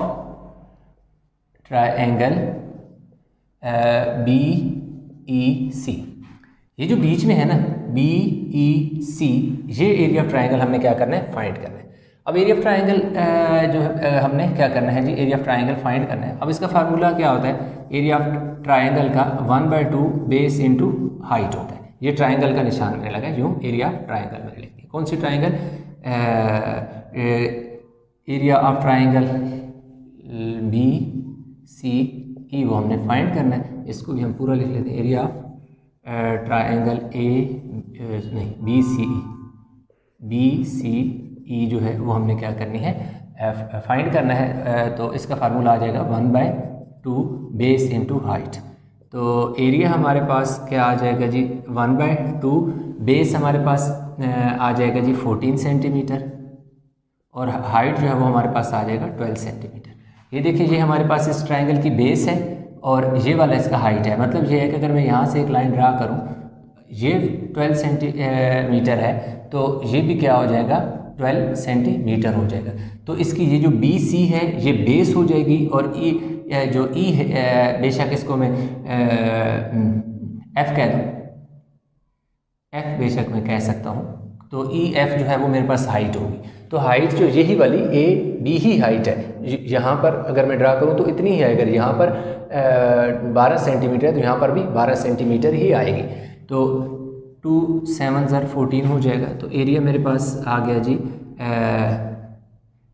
triangle B E C. ये जो बीच में है ना बी ई सी, ये एरिया ऑफ ट्राइंगल हमने क्या करना है, फाइंड करना है। अब एरिया ऑफ ट्राइंगल जो हमने क्या करना है जी, एरिया ऑफ ट्राइंगल फाइंड करना है। अब इसका फार्मूला क्या होता है, एरिया ऑफ ट्राइंगल का 1/2 बेस इंटू हाइट होता है। ये ट्राइंगल का निशान मेरे लगा, यूँ एरिया ऑफ ट्राइंगल मैंने लिख दिया। कौन सी triangle, area of triangle B C E, वो हमने फाइंड करना है। इसको भी हम पूरा लिख लेते हैं, area of triangle B C E जो है वो हमने क्या करनी है, फाइंड करना है। तो इसका फार्मूला आ जाएगा 1/2 बेस इंटू हाइट। तो एरिया हमारे पास क्या आ जाएगा जी, 1/2 बेस हमारे पास आ जाएगा जी 14 सेंटीमीटर, और हाइट जो है वो हमारे पास आ जाएगा 12 सेंटीमीटर। ये देखिए, ये हमारे पास इस ट्रायंगल की बेस है और ये वाला इसका हाइट है। मतलब ये है कि अगर मैं यहाँ से एक लाइन ड्रा करूँ, ये 12 सेंटीमीटर है, तो ये भी क्या हो जाएगा, 12 सेंटीमीटर हो जाएगा। तो इसकी ये जो बी सी है ये बेस हो जाएगी, और ई जो ई है, बेशक इसको मैं एफ कह दूँ, एफ बेशक मैं कह सकता हूँ। तो ई एफ जो है वो मेरे पास हाइट होगी। तो हाइट जो यही वाली ए बी ही हाइट है, यहाँ पर अगर मैं ड्रा करूँ तो इतनी ही है। अगर यहाँ पर 12 सेंटीमीटर है तो यहाँ पर भी 12 सेंटीमीटर ही आएगी। तो 2 7 14 हो जाएगा। तो एरिया मेरे पास आ गया जी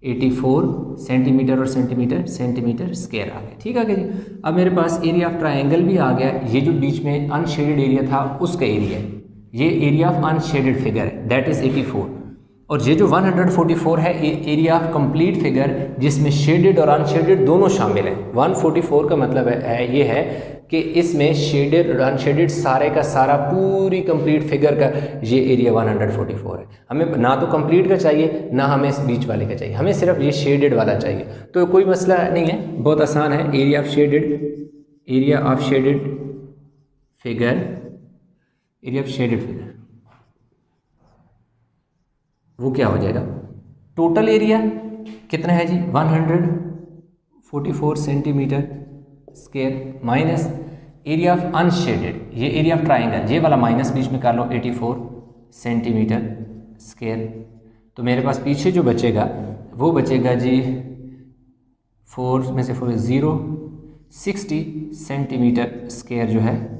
84 सेंटीमीटर और सेंटीमीटर स्क्वायर आ गया। ठीक है जी। अब मेरे पास एरिया ऑफ ट्रायंगल भी आ गया। ये जो बीच में अनशेडेड एरिया था उसका एरिया है, ये एरिया ऑफ अनशेडेड फिगर है, दैट इज 84। और ये जो 144 है एरिया ऑफ कंप्लीट फिगर जिसमें शेडेड और अनशेडेड दोनों शामिल हैं। 144 का मतलब ये है कि इसमें शेडेड और अनशेडेड सारे का सारा पूरी कंप्लीट फिगर का ये एरिया 144 है। हमें ना तो कंप्लीट का चाहिए ना हमें इस बीच वाले का चाहिए, हमें सिर्फ ये शेडेड वाला चाहिए। तो कोई मसला नहीं है, बहुत आसान है। Area of shaded figure, area of shaded figure वो क्या हो जाएगा, टोटल एरिया कितना है जी 144 centimetre square minus area of unshielded, ये एरिया ऑफ ट्राइंगल, ये वाला माइनस बीच में कर लो 84 सेंटीमीटर स्क्वायर। तो मेरे पास पीछे जो बचेगा वो बचेगा जी 4 में से 4 0 60 सेंटीमीटर स्क्वायर जो है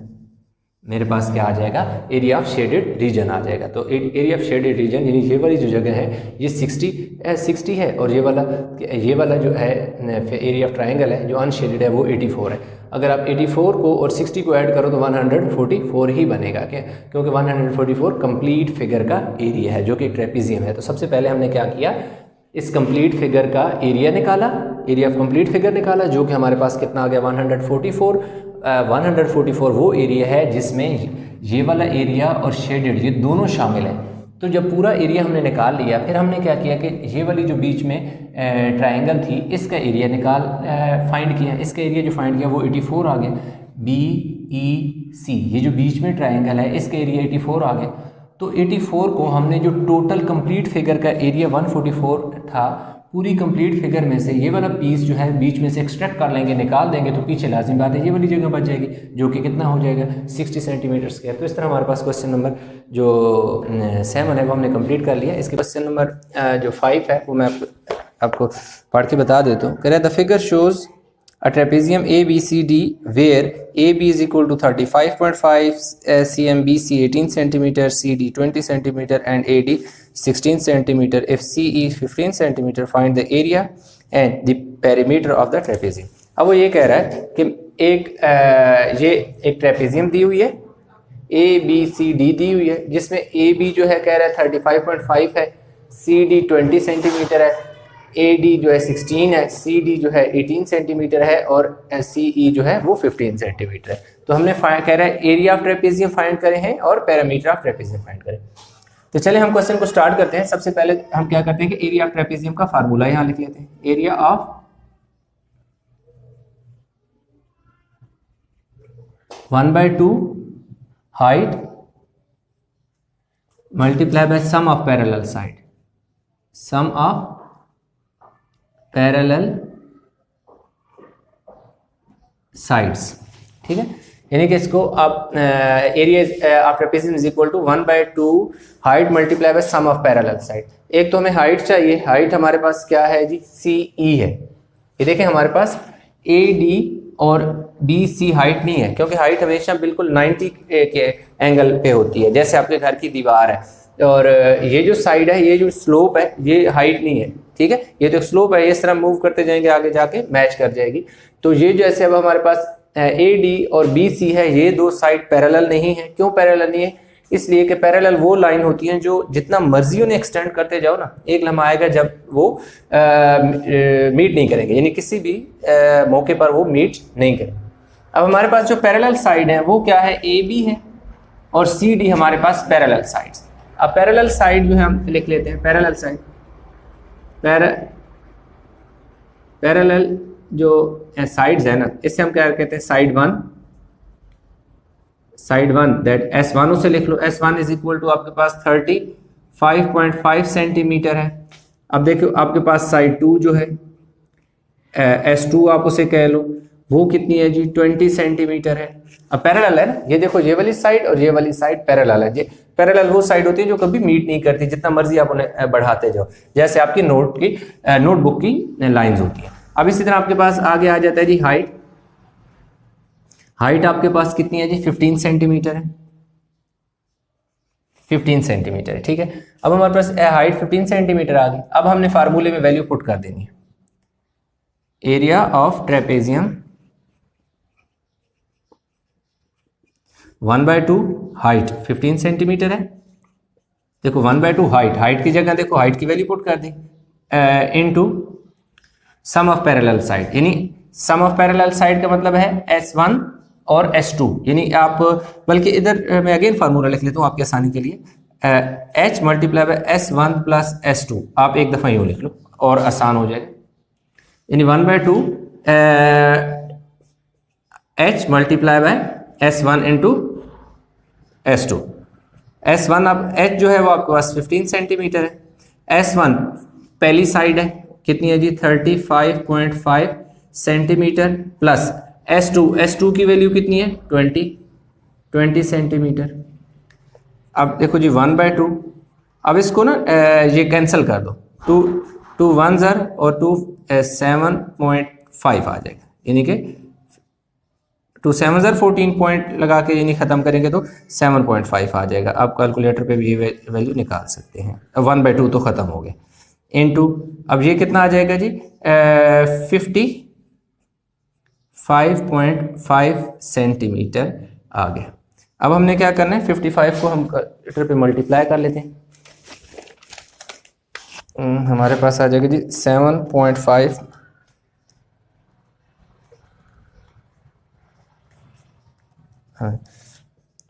मेरे पास क्या आ जाएगा, एरिया ऑफ शेडेड रीजन आ जाएगा। तो एरिया ऑफ शेडेड रीजन यानी ये वाली जो जगह है ये 60 है और ये वाला जो है एरिया ऑफ ट्रायंगल है जो अनशेडेड है वो 84 है। अगर आप 84 को और 60 को ऐड करो तो 144 ही बनेगा क्या, क्योंकि 144 कंप्लीट फिगर का एरिया है जो कि ट्रेपीजियम है। तो सबसे पहले हमने क्या किया, इस कंप्लीट फिगर का एरिया निकाला, एरिया ऑफ कंप्लीट फिगर निकाला जो कि हमारे पास कितना आ गया 144। 144 वो एरिया है जिसमें ये वाला एरिया और शेडेड ये दोनों शामिल हैं। तो जब पूरा एरिया हमने निकाल लिया फिर हमने क्या किया कि ये वाली जो बीच में ट्रायंगल थी इसका एरिया फाइंड किया। इसका एरिया जो फाइंड किया वो 84 आ गया। BEC ये जो बीच में ट्रायंगल है इसका एरिया 84 आ गया। तो 84 को हमने जो टोटल कंप्लीट फिगर का एरिया 144 था पूरी कंप्लीट फिगर में से ये वाला पीस जो है बीच में से एक्सट्रैक्ट कर लेंगे, निकाल देंगे तो पीछे लाजिम बात है ये वाली जगह बच जाएगी जो कि कितना हो जाएगा 60 सेंटीमीटर स्क्वायर। तो इस तरह हमारे पास क्वेश्चन नंबर जो 7 है वो हमने कंप्लीट कर लिया। इसके क्वेश्चन नंबर जो 5 है वो मैं आपको पढ़ के बता देता हूँ। कह रहा है the figure shows a trapezium ABCD where AB is equal to 35.5 cm, BC 18 cm, CD 20 cm and AD 16 cm. If CE 15 cm, find the area and the perimeter of the trapezium. अब वो ये कह रहा है कि ये एक trapezium दी हुई है, ABCD दी हुई है जिसमें AB जो है कह रहा है 35.5 है, CD 20 सेंटीमीटर है, AD जो है 16 है, CD जो है 18 सेंटीमीटर है और CE जो है वो 15 सेंटीमीटर है। तो हमने कह रहा है एरिया ऑफ ट्रेपेजियम फाइंड करे हैं और पैरामीटर ऑफ ट्रेपेजियम फाइंड करें। तो चले हम क्वेश्चन को स्टार्ट करते हैं। सबसे पहले हम क्या करते हैं कि एरिया ऑफ ट्रेपेजियम का फार्मूला यहाँ लिख लेते हैं। Area of 1/2 height multiply by sum of parallel side, sum of parallel sides. ठीक है, यानी कि इसको आप area of trapezium is equal to 1/2 height multiply by sum of parallel side. एक तो हमें हाइट चाहिए, हाइट हमारे पास क्या है जी CE है। ये देखें हमारे पास AD और BC हाइट नहीं है क्योंकि हाइट हमेशा बिल्कुल 90 के एंगल पे होती है, जैसे आपके घर की दीवार है। और ये जो साइड है, ये जो स्लोप है, ये हाइट नहीं है। ठीक है, ये तो स्लोप है, इस तरह मूव करते जाएंगे आगे जाके मैच कर जाएगी। तो ये जैसे अब हमारे पास AD और BC है, ये दो साइड पैरेलल नहीं है। क्यों पैरेलल नहीं है? इसलिए कि पैरेलल वो लाइन होती हैं जो जितना मर्जी उन्हें एक्सटेंड करते जाओ ना, एक लम्हा आएगा जब वो मीट नहीं करेंगे, यानी किसी भी मौके पर वो मीट नहीं करेंगे। अब हमारे पास जो पैरेलल साइड है वो क्या है, AB है और CD हमारे पास पैरेलल साइड्स। अब पैरेलल साइड जो है हम लिख लेते हैं, पैरेलल साइड, पैरेलल जो साइड्स है ना, इससे हम क्या कहते हैं साइड 1, दैट S1 से लिख लो। S1 इज इक्वल टू आपके पास 35.5 सेंटीमीटर है। अब देखो आपके पास साइड 2 जो है S2 आप उसे कह लो, वो कितनी है जी 20 सेंटीमीटर है। अब पैरेलल है ना, ये देखो ये वाली साइड और ये वाली साइड पैरेलल है। ये पैरेलल वो साइड होती है जो कभी मीट नहीं करती, जितना मर्जी आप उन्हें बढ़ाते जाओ, जैसे आपकी नोटबुक की लाइंस होती है। अब इसी तरह आपके पास आगे आ जाता है जी हाइट। हाइट आपके पास कितनी है जी 15 सेंटीमीटर है, 15 सेंटीमीटर है, ठीक है। अब हमारे पास हाइट 15 सेंटीमीटर आ गई। अब हमने फार्मूले में वैल्यू पुट कर देनी है। Area of trapezium 1/2 height 15 centimetre है। देखो 1/2 हाइट की जगह देखो हाइट की वैल्यू पुट कर दी into sum of parallel side, यानी सम ऑफ पैरेलल साइड का मतलब है S1 और S2, यानी आप, बल्कि इधर मैं अगेन फार्मूला लिख लेता हूँ आपकी आसानी के लिए, H multiply by S1 plus S2, आप एक दफ़ा यूँ लिख लो और आसान हो जाएगा। यानी 1/2 H multiply by S1 into S2। S1 अब H जो है वो आपके पास 15 सेंटीमीटर है। S1 पहली साइड है, कितनी है जी 35.5 सेंटीमीटर, प्लस S2 की वैल्यू कितनी है 20 सेंटीमीटर। अब देखो जी 1/2, अब इसको ना ये कैंसिल कर दो, 2 1 और 2 7.5 आ जाएगा, यानी कि 2 7 14 पॉइंट लगा के यानी ख़त्म करेंगे तो 7.5 आ जाएगा। आप कैलकुलेटर पे भी ये वैल्यू निकाल सकते हैं। 1/2 तो ख़त्म हो गया, इनटू अब ये कितना आ जाएगा जी 55.5 सेंटीमीटर आ गया। अब हमने क्या करना है 55 को हम कैलकुलेटर पे मल्टीप्लाई कर लेते हैं। हमारे पास आ जाएगा जी 7.5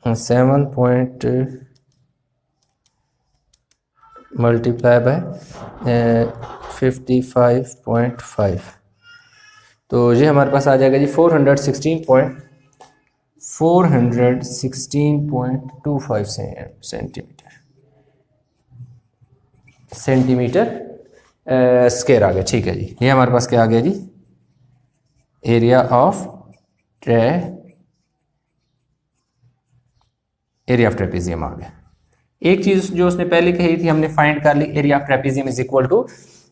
7 पॉइंट मल्टीप्लाई बाय 55.5, तो ये हमारे पास आ जाएगा जी 416.25 सेंटीमीटर स्क्वायर आ गया, ठीक है जी। ये हमारे पास क्या आ गया जी एरिया ऑफ ट्रेपेजियम आ गया। एक चीज जो उसने पहले कही थी हमने फाइंड कर ली, area of trapezium is equal to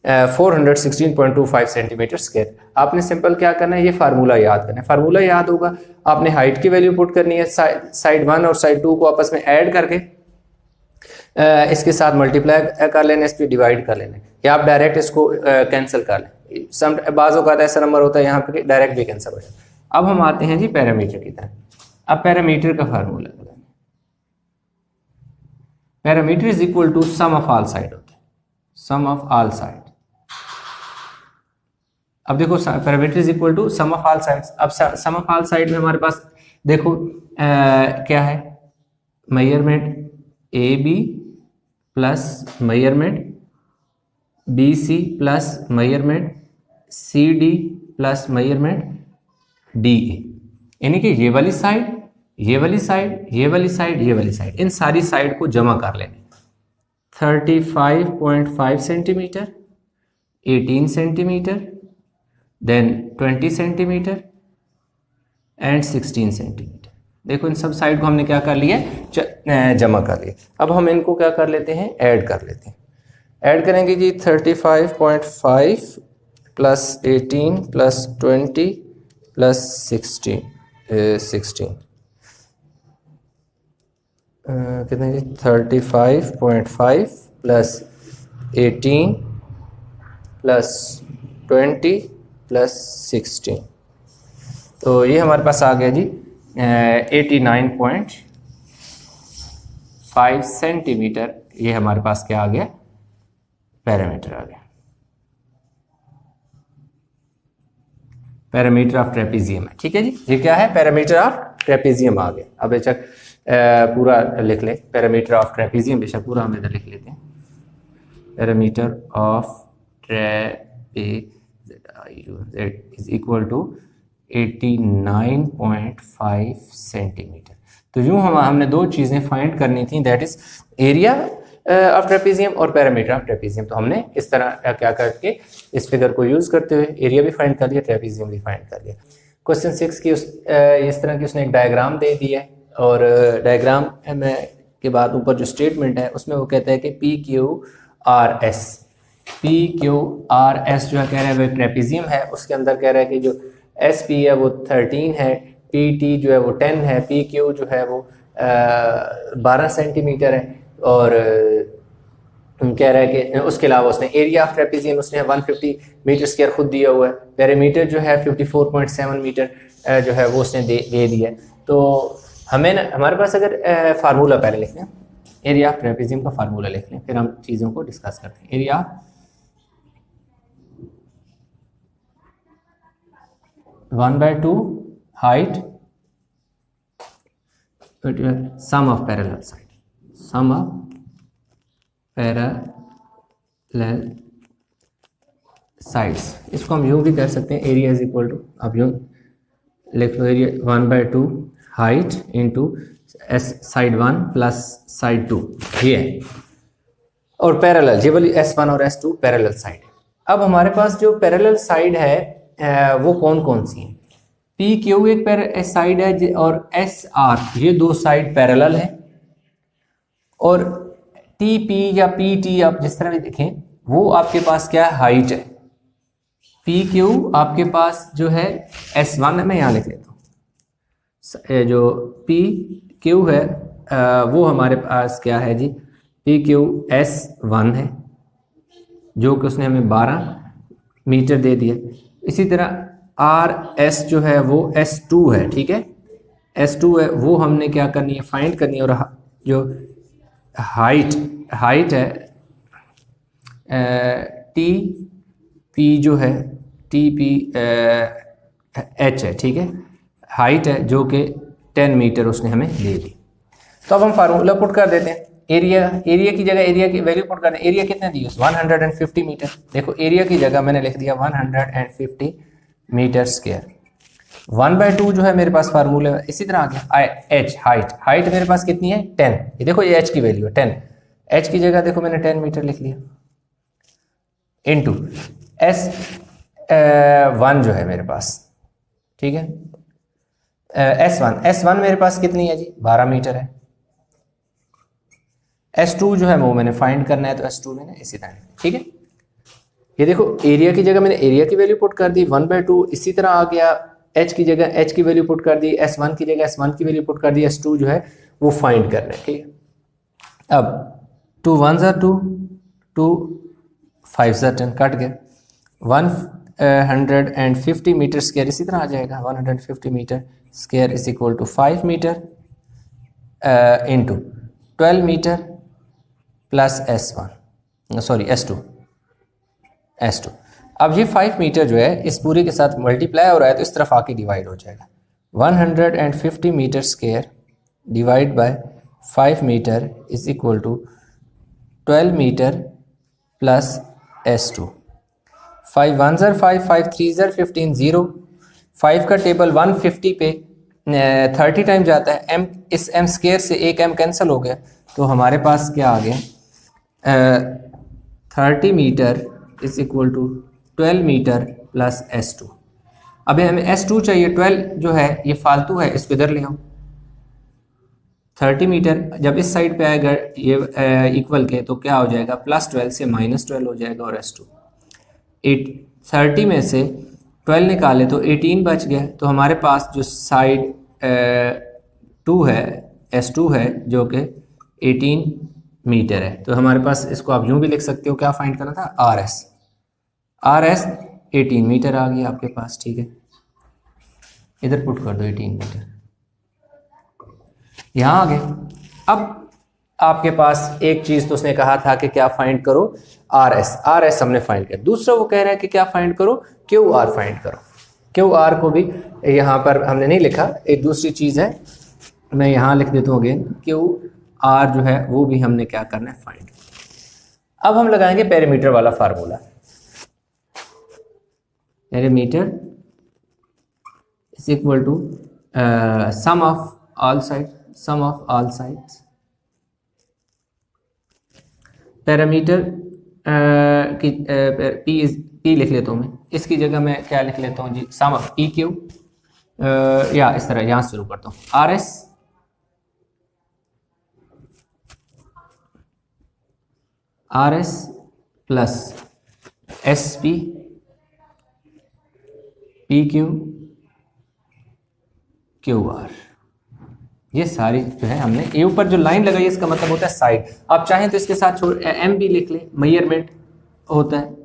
416.25 centimetre square. आपने सिंपल क्या करना है, ये फार्मूला याद करना है। फार्मूला याद होगा, आपने हाइट की वैल्यू पुट करनी है, साइड 1 और साइड 2 को आपस में ऐड करके इसके साथ मल्टीप्लाई कर लेना, इस पर डिवाइड कर लेना, या आप डायरेक्ट इसको कैंसिल कर लें। बाज़ औक़ात ऐसा नंबर होता है यहाँ पे डायरेक्ट भी कैंसिल हो जाए। अब हम आते हैं जी पैरामीटर की तरफ। अब पैरामीटर का formula, parameter is equal to sum of all side होता है, सम ऑफ ऑल साइड। अब देखो parameter is equal to sum of all sides. अब सम ऑफ ऑल साइड में हमारे पास देखो क्या है, measurement AB plus measurement BC plus measurement CD plus measurement DA, यानी कि ये वाली साइड, ये वाली साइड, ये वाली साइड, ये वाली साइड, इन सारी साइड को जमा कर लेंगे। 35.5 centimetre, 18 centimetre, then 20 centimetre and 16 centimetre. देखो इन सब साइड को हमने क्या कर लिया, जमा कर लिया। अब हम इनको क्या कर लेते हैं, ऐड कर लेते हैं। ऐड करेंगे जी 35.5 प्लस 18 प्लस 20 प्लस 16 कितने जी 35.5 प्लस 18 प्लस 20 प्लस 16, तो ये हमारे पास आ गया जी 89.5 सेंटीमीटर। ये हमारे पास क्या आ गया, पैरामीटर आ गया, पैरामीटर ऑफ ट्रेपेजियम है, ठीक है जी। ये क्या है, पैरामीटर ऑफ ट्रेपेजियम आ गया। अब बेशक पूरा लिख ले, पैरामीटर ऑफ ट्रेपेजियम बेशक पूरा हम इधर लिख लेते हैं, parameter of trapezium is equal to 89.5 centimetre. तो यूँ हमने दो चीज़ें फाइंड करनी थी, that is area of trapezium और पैरामीटर ऑफ ट्रेपेजियम। तो हमने इस तरह क्या करके इस फिगर को यूज़ करते हुए एरिया भी फाइंड कर लिया, ट्रेपेजियम भी फाइंड कर लिया। क्वेश्चन 6 की इस तरह की उसने एक डायग्राम दे दी है और डायग्राम में के बाद ऊपर जो स्टेटमेंट है उसमें वो कहता है कि PQRS जो है कह रहा है वो ट्रेपेजियम है, उसके अंदर कह रहा है कि जो SP है वो 13 है, PT जो है वो 10 है, PQ जो है वो 12 सेंटीमीटर है और कह रहा है कि उसके अलावा उसने एरिया ऑफ ट्रेपेजियम उसने 150 मीटर स्क्वायर खुद दिया हुआ है, पेरीमीटर जो है 54.7 मीटर जो है वो उसने दे दिया है। तो हमें ना हमारे पास अगर फार्मूला पहले लिख लें, एरिया ऑफ ट्रेपेजियम का फार्मूला लिख लें, फिर हम चीज़ों को डिस्कस करते हैं। Area 1/2 height sum of parallel side, sum of parallel sides. इसको हम यूँ भी कर सकते हैं, एरिया इज इक्वल टू, अब यूँ लिख लो, area 1/2 height into side 1 plus side 2 ये है, और पैरेलल ये वाली S1 और S2 पैरेलल साइड है। अब हमारे पास जो पैरेलल साइड है वो कौन कौन सी है? PQ एक साइड है और SR ये दो साइड पैरेलल है, और TP या PT आप जिस तरह भी देखें वो आपके पास क्या है, हाइट है। PQ आपके पास जो है S1 मैं यहाँ लिख लेता हूँ, जो PQ है वो हमारे पास क्या है जी, PQS1 है जो कि उसने हमें 12 मीटर दे दिया। इसी तरह RS जो है वो S2 है, ठीक है, S2 है, वो हमने क्या करनी है, फाइंड करनी है। और जो हाइट है TP जो है TPH है, ठीक है, हाइट है जो कि 10 मीटर उसने हमें दे दी। तो अब हम फार्मूला पुट कर देते हैं, एरिया की जगह एरिया की वैल्यू पुट कर दें। एरिया कितने दी, 150 मीटर। देखो एरिया की जगह मैंने लिख दिया 150 मीटर स्क्वायर। 1/2 जो है मेरे पास फार्मूला है। इसी तरह आ गया H, हाइट मेरे पास कितनी है, 10। ये देखो ये H की वैल्यू है 10, H की जगह देखो मैंने 10 मीटर लिख लिया, इनटू S1 जो है मेरे पास, ठीक है, S1 मेरे पास कितनी है जी, 12 मीटर है। S2 जो है वो मैंने फाइंड करना है, तो S2 मैंने इसी तरह, ठीक है। ये देखो एरिया की जगह मैंने एरिया की वैल्यू पुट कर दी 1/2। इसी तरह आ गया H की जगह H की वैल्यू पुट कर दी, S1 की जगह S1 की वैल्यू पुट कर दी, S2 जो है वो फाइंड करना है, ठीक है। अब 2 1s are 2, 2 5s are 10, cut गया। 150 मीटर स्क्वायर इसी तरह आ जाएगा, 150 metre square is equal to 5 metre into 12 metre plus S2। अब ये 5 मीटर जो है इस पूरे के साथ मल्टीप्लाई हो रहा है तो इस तरफ आके डिवाइड हो जाएगा। 150 metre square divide by 5 metre is equal to 12 metre plus S2। 5 1s are 5, 5 3s are 15, 0। 5 का टेबल 150 पे 30 टाइम जाता है, m इस m स्क्वायर से एक m कैंसिल हो गया, तो हमारे पास क्या आ गया, 30 metre is equal to 12 metre plus S2। अब हमें S2 चाहिए, 12 जो है ये फालतू है, इसको इधर ले आओ। 30 मीटर जब इस साइड पे आएगा ये इक्वल के, तो क्या हो जाएगा, +12 से -12 हो जाएगा, और S2 30 में से 12 निकाले तो 18 बच गया। तो हमारे पास जो साइड 2 है S2 है जो कि 18 मीटर है। तो हमारे पास इसको आप यूँ भी लिख सकते हो, क्या फाइंड करना था, RS 18 मीटर आ गया आपके पास, ठीक है। इधर पुट कर दो 18 मीटर, यहाँ आ गए। अब आपके पास एक चीज़ तो उसने कहा था कि क्या फाइंड करो, RS हमने फाइंड किया। दूसरा वो कह रहा है कि क्या फाइंड करो, QR फाइंड करो। QR को भी यहाँ पर हमने नहीं लिखा, एक दूसरी चीज़ है, मैं यहाँ लिख देता हूँ अगेन, QR जो है वो भी हमने क्या करना है, फाइंड। अब हम लगाएंगे पेरीमीटर वाला formula. Perimeter is equal to sum of all sides. Parameter की P लिख लेता हूँ मैं, इसकी जगह मैं क्या लिख लेता हूँ जी, सम ऑफ PQ या इस तरह यहाँ शुरू करता हूँ, R S plus S P P Q Q R, ये सारी जो है हमने ये ऊपर जो लाइन लगाई है इसका मतलब होता है साइड। आप चाहें तो इसके साथ एम भी लिख ले, मेजरमेंट होता है,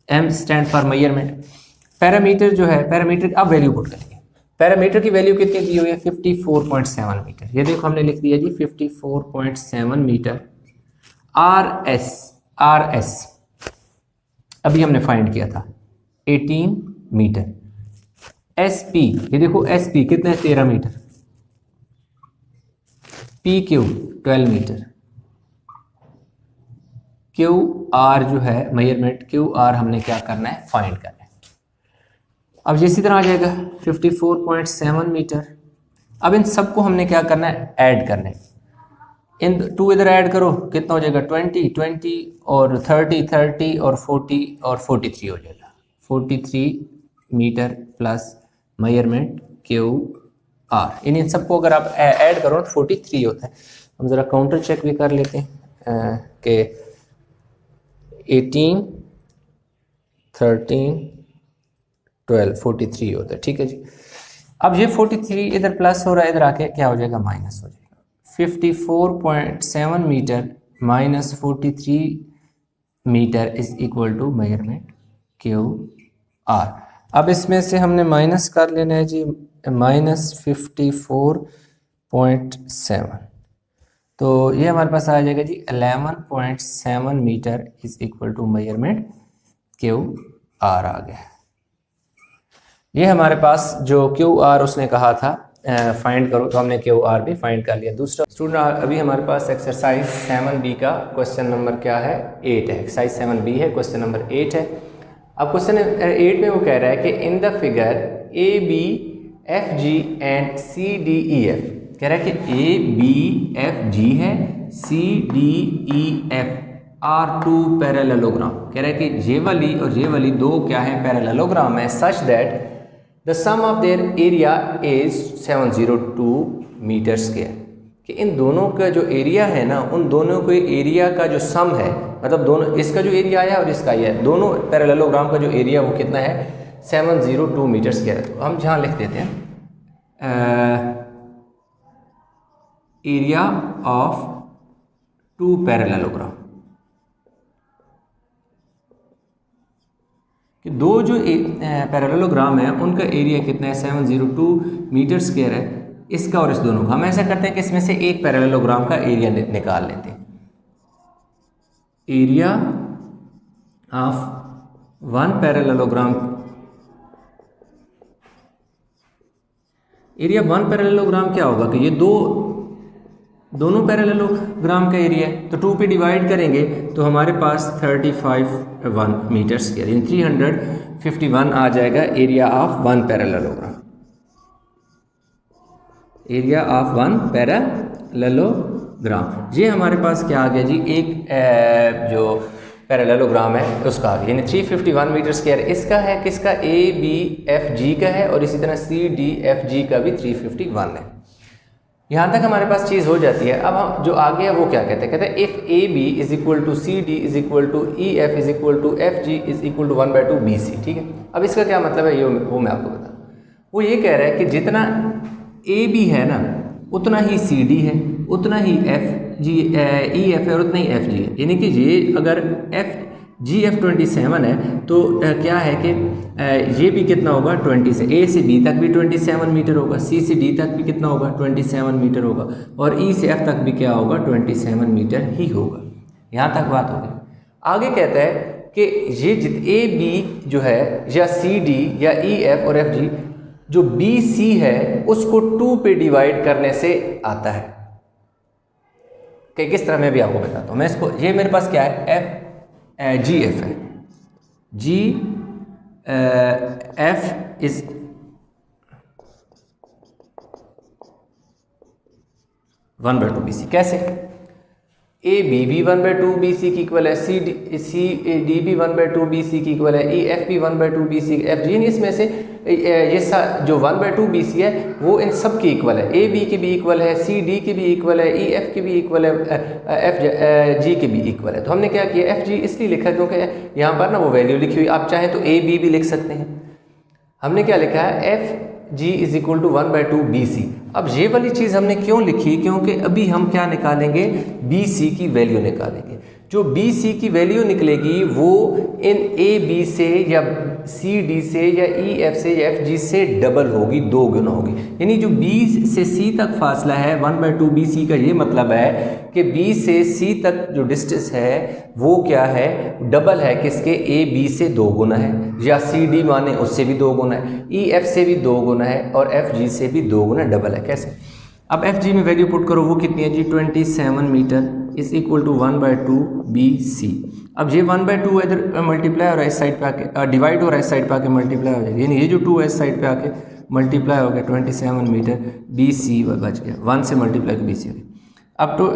M stand for measurement. Parameter जो है, पैरामीटर अब वैल्यू पुट करेंगे। पैरामीटर की वैल्यू कितनी दी हुई है 54.7 मीटर, ये देखो हमने लिख दिया जी 54.7 मीटर। आर एस अभी हमने फाइंड किया था 18 मीटर। एस पी, ये देखो एस पी कितना है 13 metre. P Q 12 metre. Q R जो है मेजरमेंट, क्यू आर हमने क्या करना है फाइंड करना है। अब इसी तरह आ जाएगा 54.7 मीटर। अब इन सबको हमने क्या करना है ऐड करना है। इन टू इधर ऐड करो कितना हो जाएगा 20 और 30 और 40 और 43 हो जाएगा। 43 metre plus measurement Q R, इन सबको अगर आप ऐड करो तो 43 होता है। हम ज़रा काउंटर चेक भी कर लेते हैं कि 18 13 12 43 होता है, ठीक है जी। अब ये 43 इधर प्लस हो रहा है, इधर आके क्या हो जाएगा माइनस हो जाएगा। 54.7 metre minus 43 metre is equal to measurement Q R. अब इसमें से हमने माइनस कर लेना है जी, माइनस 54.7, तो ये हमारे पास आ जाएगा जी 11.7 metre is equal to measurement Q R आ गया। ये हमारे पास जो क्यू आर उसने कहा था फाइंड करो, तो हमने क्यू आर भी फाइंड कर लिया। दूसरा स्टूडेंट, अभी हमारे पास एक्सरसाइज 7B का क्वेश्चन नंबर क्या है 8 है। एक्सरसाइज 7B है, क्वेश्चन नंबर 8 है। अब क्वेश्चन 8 में वो कह रहा है कि in the figure A B F G and C D E F, कह रहा है कि ए बी एफ जी है, C D E F are two parallelogram. कह रहा है कि ये वाली दो क्या है पैरेललोग्राम है, such that the sum of their area is 702 metre square, कि इन दोनों का जो एरिया है ना, उन दोनों के एरिया का जो सम है, मतलब दोनों, इसका जो एरिया आया और इसका आया, दोनों पैरेललोग्राम का जो एरिया वो कितना है 702 मीटर स्क्वायर। तो हम जहाँ लिख देते हैं एरिया ऑफ टू पैरेललोग्राम, कि दो जो पैरेललोग्राम है उनका एरिया कितना है 702 मीटर स्क्वायर है, इसका और इस दोनों का। हम ऐसा करते हैं कि इसमें से एक पैरेललोग्राम का एरिया निकाल लेते हैं। Area of one parallelogram, area one parallelogram क्या होगा कि ये दोनों पैरेललोग्राम का एरिया है, तो 2 पे डिवाइड करेंगे तो हमारे पास 351 मीटर स्क्वायर, यानी 351 आ जाएगा area of one parallelogram. Area of one parallelogram, ये हमारे पास क्या आ गया जी, एक जो पैरेललोग्राम है उसका, यानी 351 मीटर स्क्वायर इसका है, किसका ए बी एफ जी का है, और इसी तरह सी डी एफ जी का भी 351 है। यहाँ तक हमारे पास चीज़ हो जाती है। अब हम जो आगे है वो क्या कहते हैं, कहते हैं if A B is equal to C D is equal to E F is equal to F G is equal to 1/2 B C, ठीक है। अब इसका क्या मतलब है ये वो मैं आपको बता, वो ये कह रहा है कि जितना ए बी है ना उतना ही सी डी है, उतना ही एफ जी ई एफ है और उतना ही एफ जी है। यानी कि ये अगर एफ जी एफ 27 है तो क्या है कि ये भी कितना होगा 20 से, ए से बी तक भी 27 मीटर होगा, सी से डी तक भी कितना होगा 27 मीटर होगा, और ई से एफ तक भी क्या होगा 27 मीटर ही होगा। यहाँ तक बात होगी। आगे कहता है कि ये ए बी जो है या सी डी या ई एफ और एफ जी, जो बी सी है उसको 2 पे डिवाइड करने से आता है। कि किस तरह मैं भी आपको बताता हूँ। मैं इसको, ये मेरे पास क्या है एफ जी एफ है, G F is one by two B C. कैसे, ए बी भी 1/2 बी सी की इक्वल है, सी डी भी 1/2 बी सी की इक्वल है, ई एफ भी 1/2 बी सी एफ जी, इसमें से ये जो 1/2 बी सी है वो इन सब की इक्वल है, ए बी की भी इक्वल है, सी डी की भी इक्वल है, ई एफ की भी इक्वल है, एफ जी की भी इक्वल है। तो हमने क्या किया, एफ जी इसलिए लिखा क्योंकि यहाँ पर ना वो वैल्यू लिखी हुई, आप चाहें तो ए बी भी लिख सकते हैं। हमने क्या लिखा है, F G is equal to 1/2 B C. अब ये वाली चीज़ हमने क्यों लिखी, क्योंकि अभी हम क्या निकालेंगे, बी सी की वैल्यू निकालेंगे। जो बी सी की वैल्यू निकलेगी वो इन ए बी से या सी डी से या ई एफ से या एफ जी से डबल होगी, 2 गुना होगी। यानी जो बी से सी तक फासला है 1/2 बी सी का, ये मतलब है कि बी से सी तक जो डिस्टेंस है वो क्या है, डबल है किसके, ए बी से 2 गुना है, या सी डी माने उससे भी 2 गुना है, ई एफ से भी 2 गुना है और एफ जी से भी 2 गुना डबल है। कैसे, अब एफ जी में वैल्यू पुट करो, वो कितनी है जी, 27 metre is equal to 1/2 B C. अब ये 1/2 इधर मल्टीप्लाई हो रहा है, इस साइड पे आके डिवाइड हो रहा है, इस साइड पे आके मल्टीप्लाई हो जाएगा, यानी ये जो 2 है इस साइड पे आके मल्टीप्लाई हो गया, 27 मीटर बी सी बच गया, 1 से मल्टीप्लाई तो बी सी हो गई। अब तो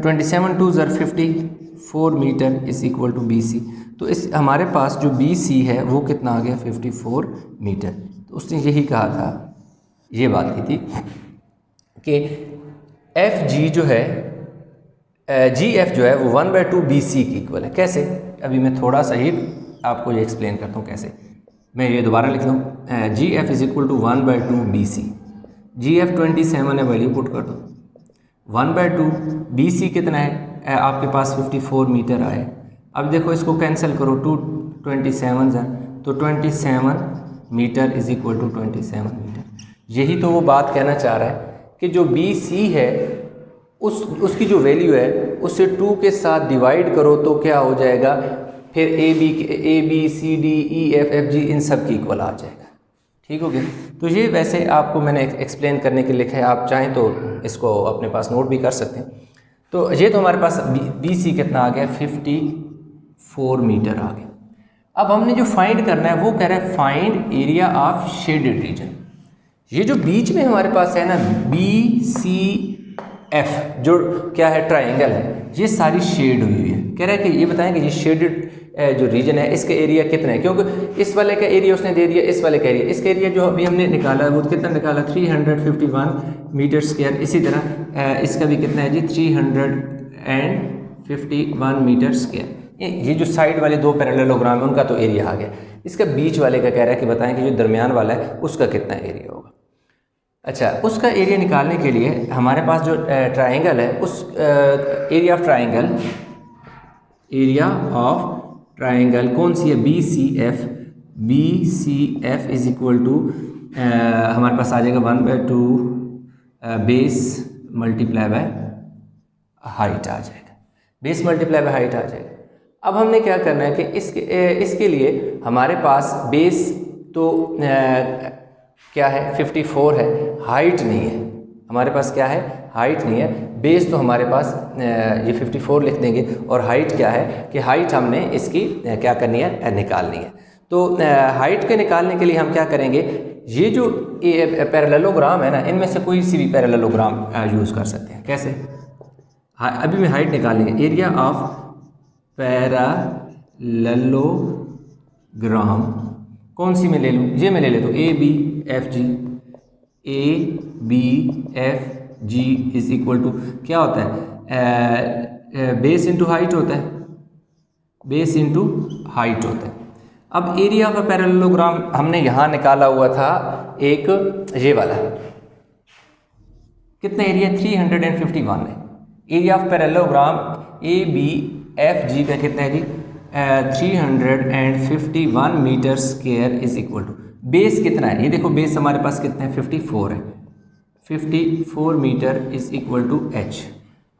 27 2 ज़र 54 metre is equal to B C. तो इस हमारे पास जो बी सी है वो कितना आ गया, 54 मीटर। तो उसने यही कहा था, ये बात की थी कि एफ जी जो है, जी एफ जो है वो 1/2 बी सी की इक्वल है। कैसे, अभी मैं थोड़ा सा ही आपको ये एक्सप्लेन करता हूँ कैसे। मैं ये दोबारा लिख दूँ, G F is equal to 1/2 B C. G F 27 है, वैल्यू पुट कर दो, 1/2 बी सी कितना है, आपके पास 54 मीटर आए। अब देखो इसको कैंसिल करो, 27 तो 27 metre is equal to 27 metre. यही तो वो बात कहना चाह रहा है कि जो बी सी है उसकी जो वैल्यू है उससे 2 के साथ डिवाइड करो तो क्या हो जाएगा, फिर A B C D E F F G इन सब की इक्वल आ जाएगा। ठीक हो गया। तो ये वैसे आपको मैंने एक्सप्लेन करने के लिए लिखा है, आप चाहें तो इसको अपने पास नोट भी कर सकते हैं। तो ये तो हमारे पास बी सी कितना आ गया, 54 मीटर आ गया। अब हमने जो फाइंड करना है वो कह रहा है find area of shaded reason. ये जो बीच में हमारे पास है ना बी सी एफ, जो क्या है, ट्राइंगल है, ये सारी शेड हुई है। कह रहा है कि ये बताएं कि ये शेडेड जो रीजन है इसके एरिया कितना है, क्योंकि इस वाले का एरिया उसने दे दिया, इस वाले का एरिया, इसका एरिया जो अभी हमने निकाला है वो कितना निकाला, 351 मीटर स्क्वायर। इसी तरह इसका भी कितना है जी, 351 मीटर स्क्वायर। ये जो साइड वाले 2 पैरेललोग्राम है उनका तो एरिया आ गया। इसका बीच वाले का कह रहा है कि बताएं कि जो दरमियान वाला है उसका कितना एरिया होगा। अच्छा, उसका एरिया निकालने के लिए हमारे पास जो ट्राइंगल है उस एरिया ऑफ ट्राइंगल कौन सी है, B C F is equal to हमारे पास आ जाएगा 1/2 बेस मल्टीप्लाई बाय हाइट आ जाएगा, बेस मल्टीप्लाई बाय हाइट आ जाएगा। अब हमने क्या करना है कि इसके लिए हमारे पास बेस तो क्या है, 54 है, हाइट नहीं है हमारे पास, क्या है, हाइट नहीं है। बेस तो हमारे पास ये 54 लिख देंगे, और हाइट क्या है कि हाइट हमने इसकी क्या करनी है, निकालनी है। तो हाइट के निकालने के लिए हम क्या करेंगे, ये जो पैरेललोग्राम है ना, इनमें से कोई सी भी पैरेललोग्राम यूज़ कर सकते हैं। कैसे, अभी मैं हाइट निकालेंगे, एरिया ऑफ पैरेललोग्राम कौन सी में ले लूँ, ये मैं ले लेता हूँ, A B F G is equal to क्या होता है, बेस इंटू हाइट होता है, बेस इंटू हाइट होता है। अब एरिया ऑफ पैरेललोग्राम हमने यहाँ निकाला हुआ था, एक ये वाला कितना एरिया, 351 है। Area of parallelogram A B F G का कितना है जी, 351 metre square is equal to base कितना है, ये देखो बेस हमारे पास कितना है, 54 है, 54 metre is equal to H.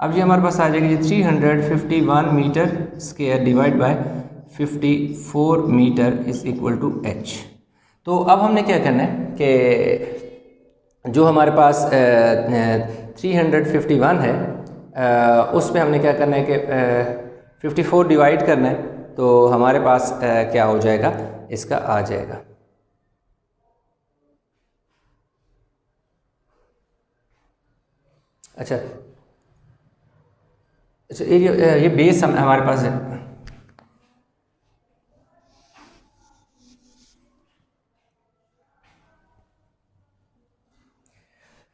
अब ये हमारे पास आ जाएगा जी 351 metre square divide by 54 metre is equal to H. तो अब हमने क्या करना है कि जो हमारे पास 351 है उसमें हमने क्या करना है कि 54 डिवाइड करना है, तो हमारे पास क्या हो जाएगा, इसका आ जाएगा अच्छा अच्छा एरिया ये बेस हमारे पास है।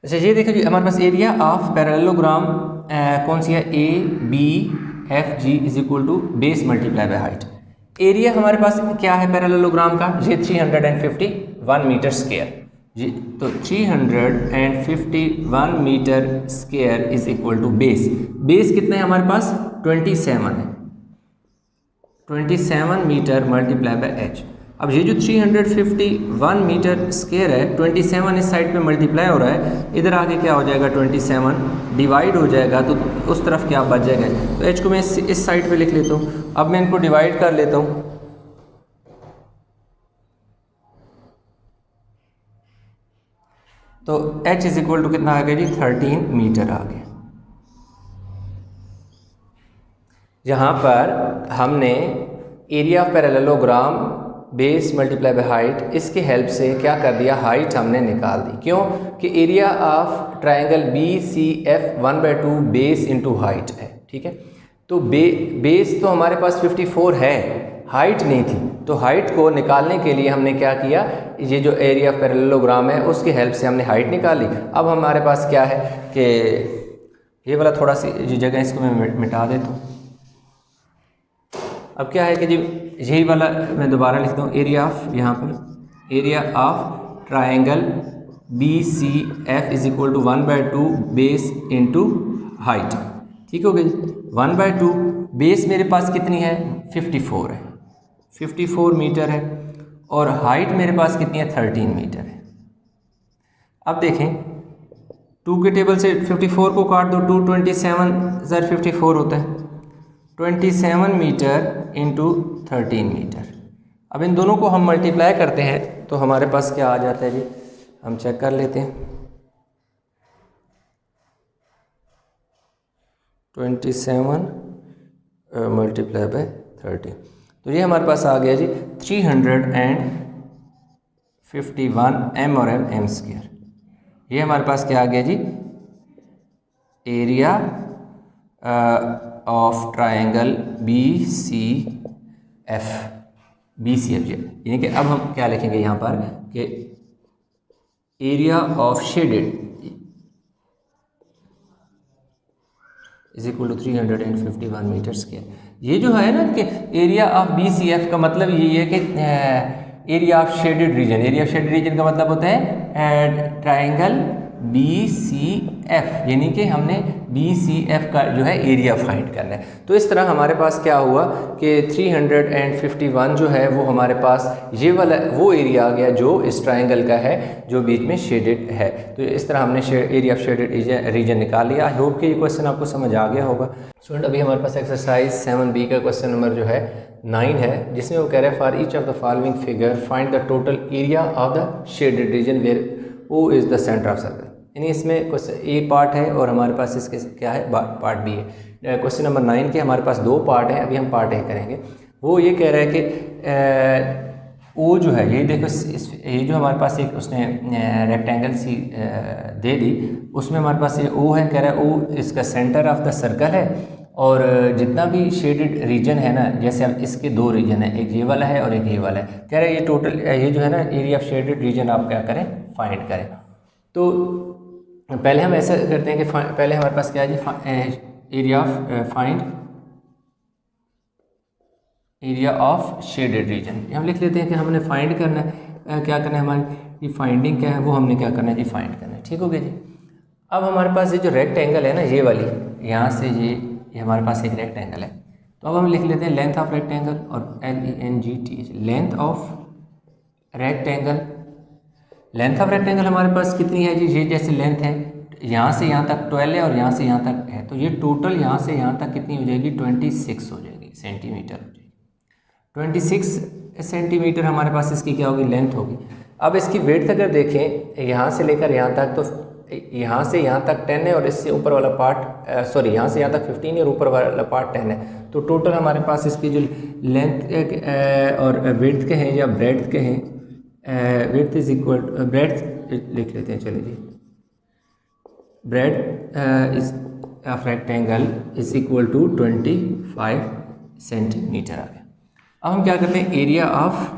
अच्छा ये देखो जी हमारे पास एरिया ऑफ पैरेललोग्राम कौन सी है, A B F G is equal to base multiply by height. Area हमारे पास क्या है पैरेललोग्राम का, ये 351 मीटर स्क्वायर जी। तो 351 metre square is equal to base. Base कितना है हमारे पास 27 है, 27 मीटर मल्टीप्लाई बाय एच। अब ये जो 351 मीटर स्क्वायर है 27 इस साइड पे मल्टीप्लाई हो रहा है, इधर आगे क्या हो जाएगा 27 डिवाइड हो जाएगा, तो उस तरफ क्या बच जाएगा। तो एच को मैं इस साइड पे लिख लेता हूँ। अब मैं इनको डिवाइड कर लेता हूँ, तो एच इज इक्वल टू कितना आ गया जी 13 मीटर आ गया। यहाँ पर हमने area of parallelogram base multiply by height इसके हेल्प से क्या कर दिया, हाइट हमने निकाल दी। क्यों कि area of triangle B C F 1/2 base into height है, ठीक है। तो बेस तो हमारे पास 54 है, हाइट नहीं थी, तो हाइट को निकालने के लिए हमने क्या किया, ये जो एरिया ऑफ पैरेललोग्राम है उसकी हेल्प से हमने हाइट निकाली। अब हमारे पास क्या है कि ये वाला थोड़ा सी जगह इसको मैं मिटा देता हूँ। अब क्या है कि जी यही वाला मैं दोबारा लिखता हूँ, एरिया ऑफ, यहाँ पर area of triangle B C F is equal to 1/2 base into height, ठीक हो गई। 1/2 बेस मेरे पास कितनी है 54 है, 54 मीटर है, और हाइट मेरे पास कितनी है 13 मीटर है। अब देखें 2 के टेबल से 54 को काट दो, 227 ज़र 54 होता है, 27 मीटर इंटू 13 मीटर। अब इन दोनों को हम मल्टीप्लाई करते हैं तो हमारे पास क्या आ जाता है जी, हम चेक कर लेते हैं। 27 मल्टीप्लाई बाय 13, तो ये हमारे पास आ गया जी 351 एम और एम स्क्वायर। ये हमारे पास क्या आ गया जी, area of triangle B C F G. यानी कि अब हम क्या लिखेंगे यहाँ पर कि area of shaded is equal to 351 metre square. ये जो है ना कि area of B C F का मतलब यही है कि area of shaded region, area of shaded region का मतलब होता है ट्रायंगल बी सी एफ, यानी कि हमने बी सी एफ का जो है एरिया फाइंड करना है। तो इस तरह हमारे पास क्या हुआ कि 351 जो है वो हमारे पास ये वाला वो एरिया आ गया जो इस ट्रायंगल का है जो बीच में शेडेड है। तो इस तरह हमने एरिया ऑफ शेडेड रीजन निकाल लिया। आई होप कि ये क्वेश्चन आपको समझ आ गया होगा। स्टूडेंट अभी हमारे पास एक्सरसाइज 7B का क्वेश्चन नंबर जो है 9 है, जिसमें वो कह रहे हैं for each of the following figure find the total area of the shaded region where O is the centre of circle. यानी इसमें क्वेश्चन ए पार्ट है और हमारे पास इसके क्या है पार्ट बी है। क्वेश्चन नंबर 9 के हमारे पास 2 पार्ट हैं, अभी हम पार्ट ए करेंगे। वो ये कह रहा है कि ओ जो है ये देखो ये जो हमारे पास एक उसने रेक्टेंगल सी दे दी, उसमें हमारे पास ये ओ है, कह रहा है ओ इसका सेंटर ऑफ द सर्कल है और जितना भी शेडेड रीजन है ना, जैसे अब इसके 2 रीजन है, एक ये वाला है और एक ये वाला है, कह रहे हैं ये टोटल ये जो है ना एरिया ऑफ शेडेड रीजन आप क्या करें फाइंड करें। तो पहले हम ऐसा करते हैं कि पहले हमारे पास क्या है जी area of find area of shaded region, हम लिख लेते हैं कि हमने फाइंड करना है, क्या करना है हमारी फाइंडिंग क्या है वो हमने क्या करना है जी फाइंड करना है। ठीक हो गया जी। अब हमारे पास ये जो रेक्टेंगल है ना ये वाली, यहाँ से ये हमारे पास एक रेक्टेंगल है, तो अब हम लिख लेते हैं लेंथ ऑफ रेक्टेंगल और LENGTH, length of rectangle. Length of rectangle हमारे पास कितनी है जी, ये जैसे लेंथ है यहाँ से यहाँ तक 12 है और यहाँ से यहाँ तक है, तो ये टोटल यहाँ से यहाँ तक कितनी हो जाएगी 26 हो जाएगी, सेंटीमीटर हो जाएगी। 26 सेंटीमीटर हमारे पास इसकी क्या होगी लेंथ होगी। अब इसकी वेड्थ अगर देखें यहाँ से लेकर यहाँ तक, तो यहाँ से यहाँ तक 10 है और इससे ऊपर वाला पार्ट सॉरी यहाँ से यहाँ तक 15 है और ऊपर वाला पार्ट 10 है, तो टोटल हमारे पास इसकी जो लेंथ और वेड्थ के हैं या ब्रेड्थ के हैं, विड्थ इज इक्वल ब्रेड्थ लिख लेते हैं, चलिए जी breadth is of rectangle is equal to 25 centimetre आ गया। अब हम क्या करते हैं, एरिया ऑफ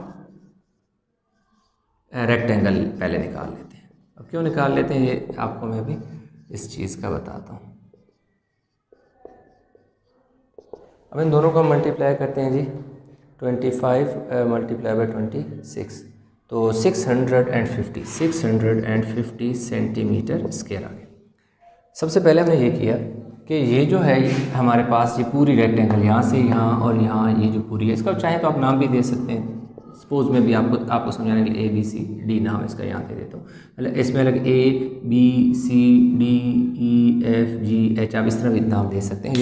रेक्टेंगल पहले निकाल लेते हैं। अब क्यों निकाल लेते हैं ये आपको मैं अभी इस चीज़ का बताता हूँ। अब इन दोनों को मल्टीप्लाई करते हैं जी, 25 मल्टीप्लाई बाई 26 तो 650 सेंटीमीटर स्क्वायर आ गया। सबसे पहले हमने ये किया कि ये जो है हमारे पास ये पूरी रेक्टेंगल यहाँ से यहाँ और यहाँ ये जो पूरी है, इसका चाहे तो आप नाम भी दे सकते हैं। सपोज में भी आपको समझाने के लिए ABCD नाम इसका यहाँ दे देता हूँ। मतलब इसमें अलग ABCDEFGH आप इस तरह भी नाम दे सकते हैं।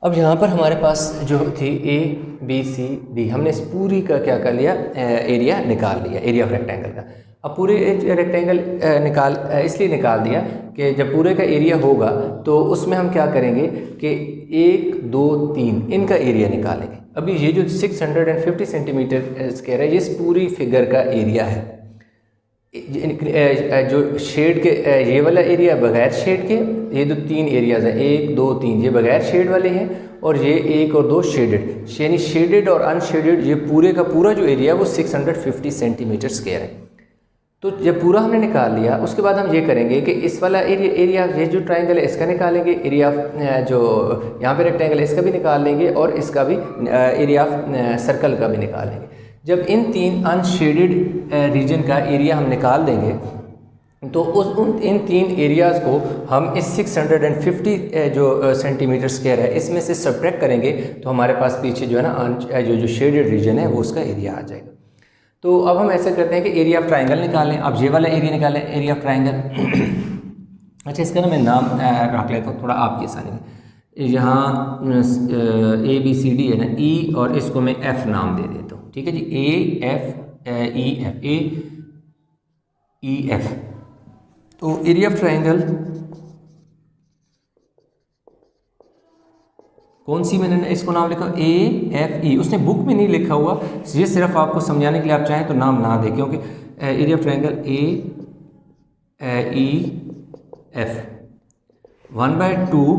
अब यहाँ पर हमारे पास जो थी ABCD, हमने इस पूरी का क्या कर लिया, एरिया निकाल लिया, एरिया ऑफ रेक्टेंगल का। अब पूरे रेक्टेंगल इसलिए निकाल दिया कि जब पूरे का एरिया होगा तो उसमें हम क्या करेंगे कि 1 2 3 इनका एरिया निकालेंगे। अभी ये जो 650 सेंटीमीटर स्क्वायर है, ये इस पूरी फिगर का एरिया है। जो शेड के ये वाला एरिया बगैर शेड के, ये जो 3 एरियाज़ हैं 1 2 3 ये बगैर शेड वाले हैं, और ये 1 और 2 शेडेड, यानी शेडेड और अनशेडेड ये पूरे का पूरा जो एरिया वो 650 सेंटीमीटर स्क्वायर है। तो जब पूरा हमने निकाल लिया उसके बाद हम ये करेंगे कि इस वाला एरिया ये जो ट्राइंगल है इसका निकालेंगे, एरिया जो यहाँ पे रेक्टेंगल है इसका भी निकाल लेंगे, और इसका भी एरिया ऑफ सर्कल का भी निकाल लेंगे। जब इन 3 अनशेडेड रीजन का एरिया हम निकाल देंगे तो इन 3 एरियाज़ को हम इस 650 जो सेंटीमीटर स्क्वायर है इसमें से सब्ट्रैक्ट करेंगे, तो हमारे पास पीछे जो है ना जो शेडेड रीजन है वो उसका एरिया आ जाएगा। तो अब हम ऐसे करते हैं कि एरिया ऑफ ट्राइंगल निकालें। अब ये वाला एरिया निकालें, एरिया ऑफ ट्राइंगल। अच्छा, इसका ना मैं नाम रख लेता हूँ थोड़ा आपकी आसानी में। यहाँ ABCD है ना, E और इसको मैं F नाम दे देता हूँ, ठीक है जी, AFEF। तो एरिया ऑफ ट्राइंगल कौन सी मैंने इसको नाम लिखा AFE, उसने बुक में नहीं लिखा हुआ, ये सिर्फ आपको समझाने के लिए आप चाहें तो नाम ना दें, क्योंकि area of triangle AEF 1/2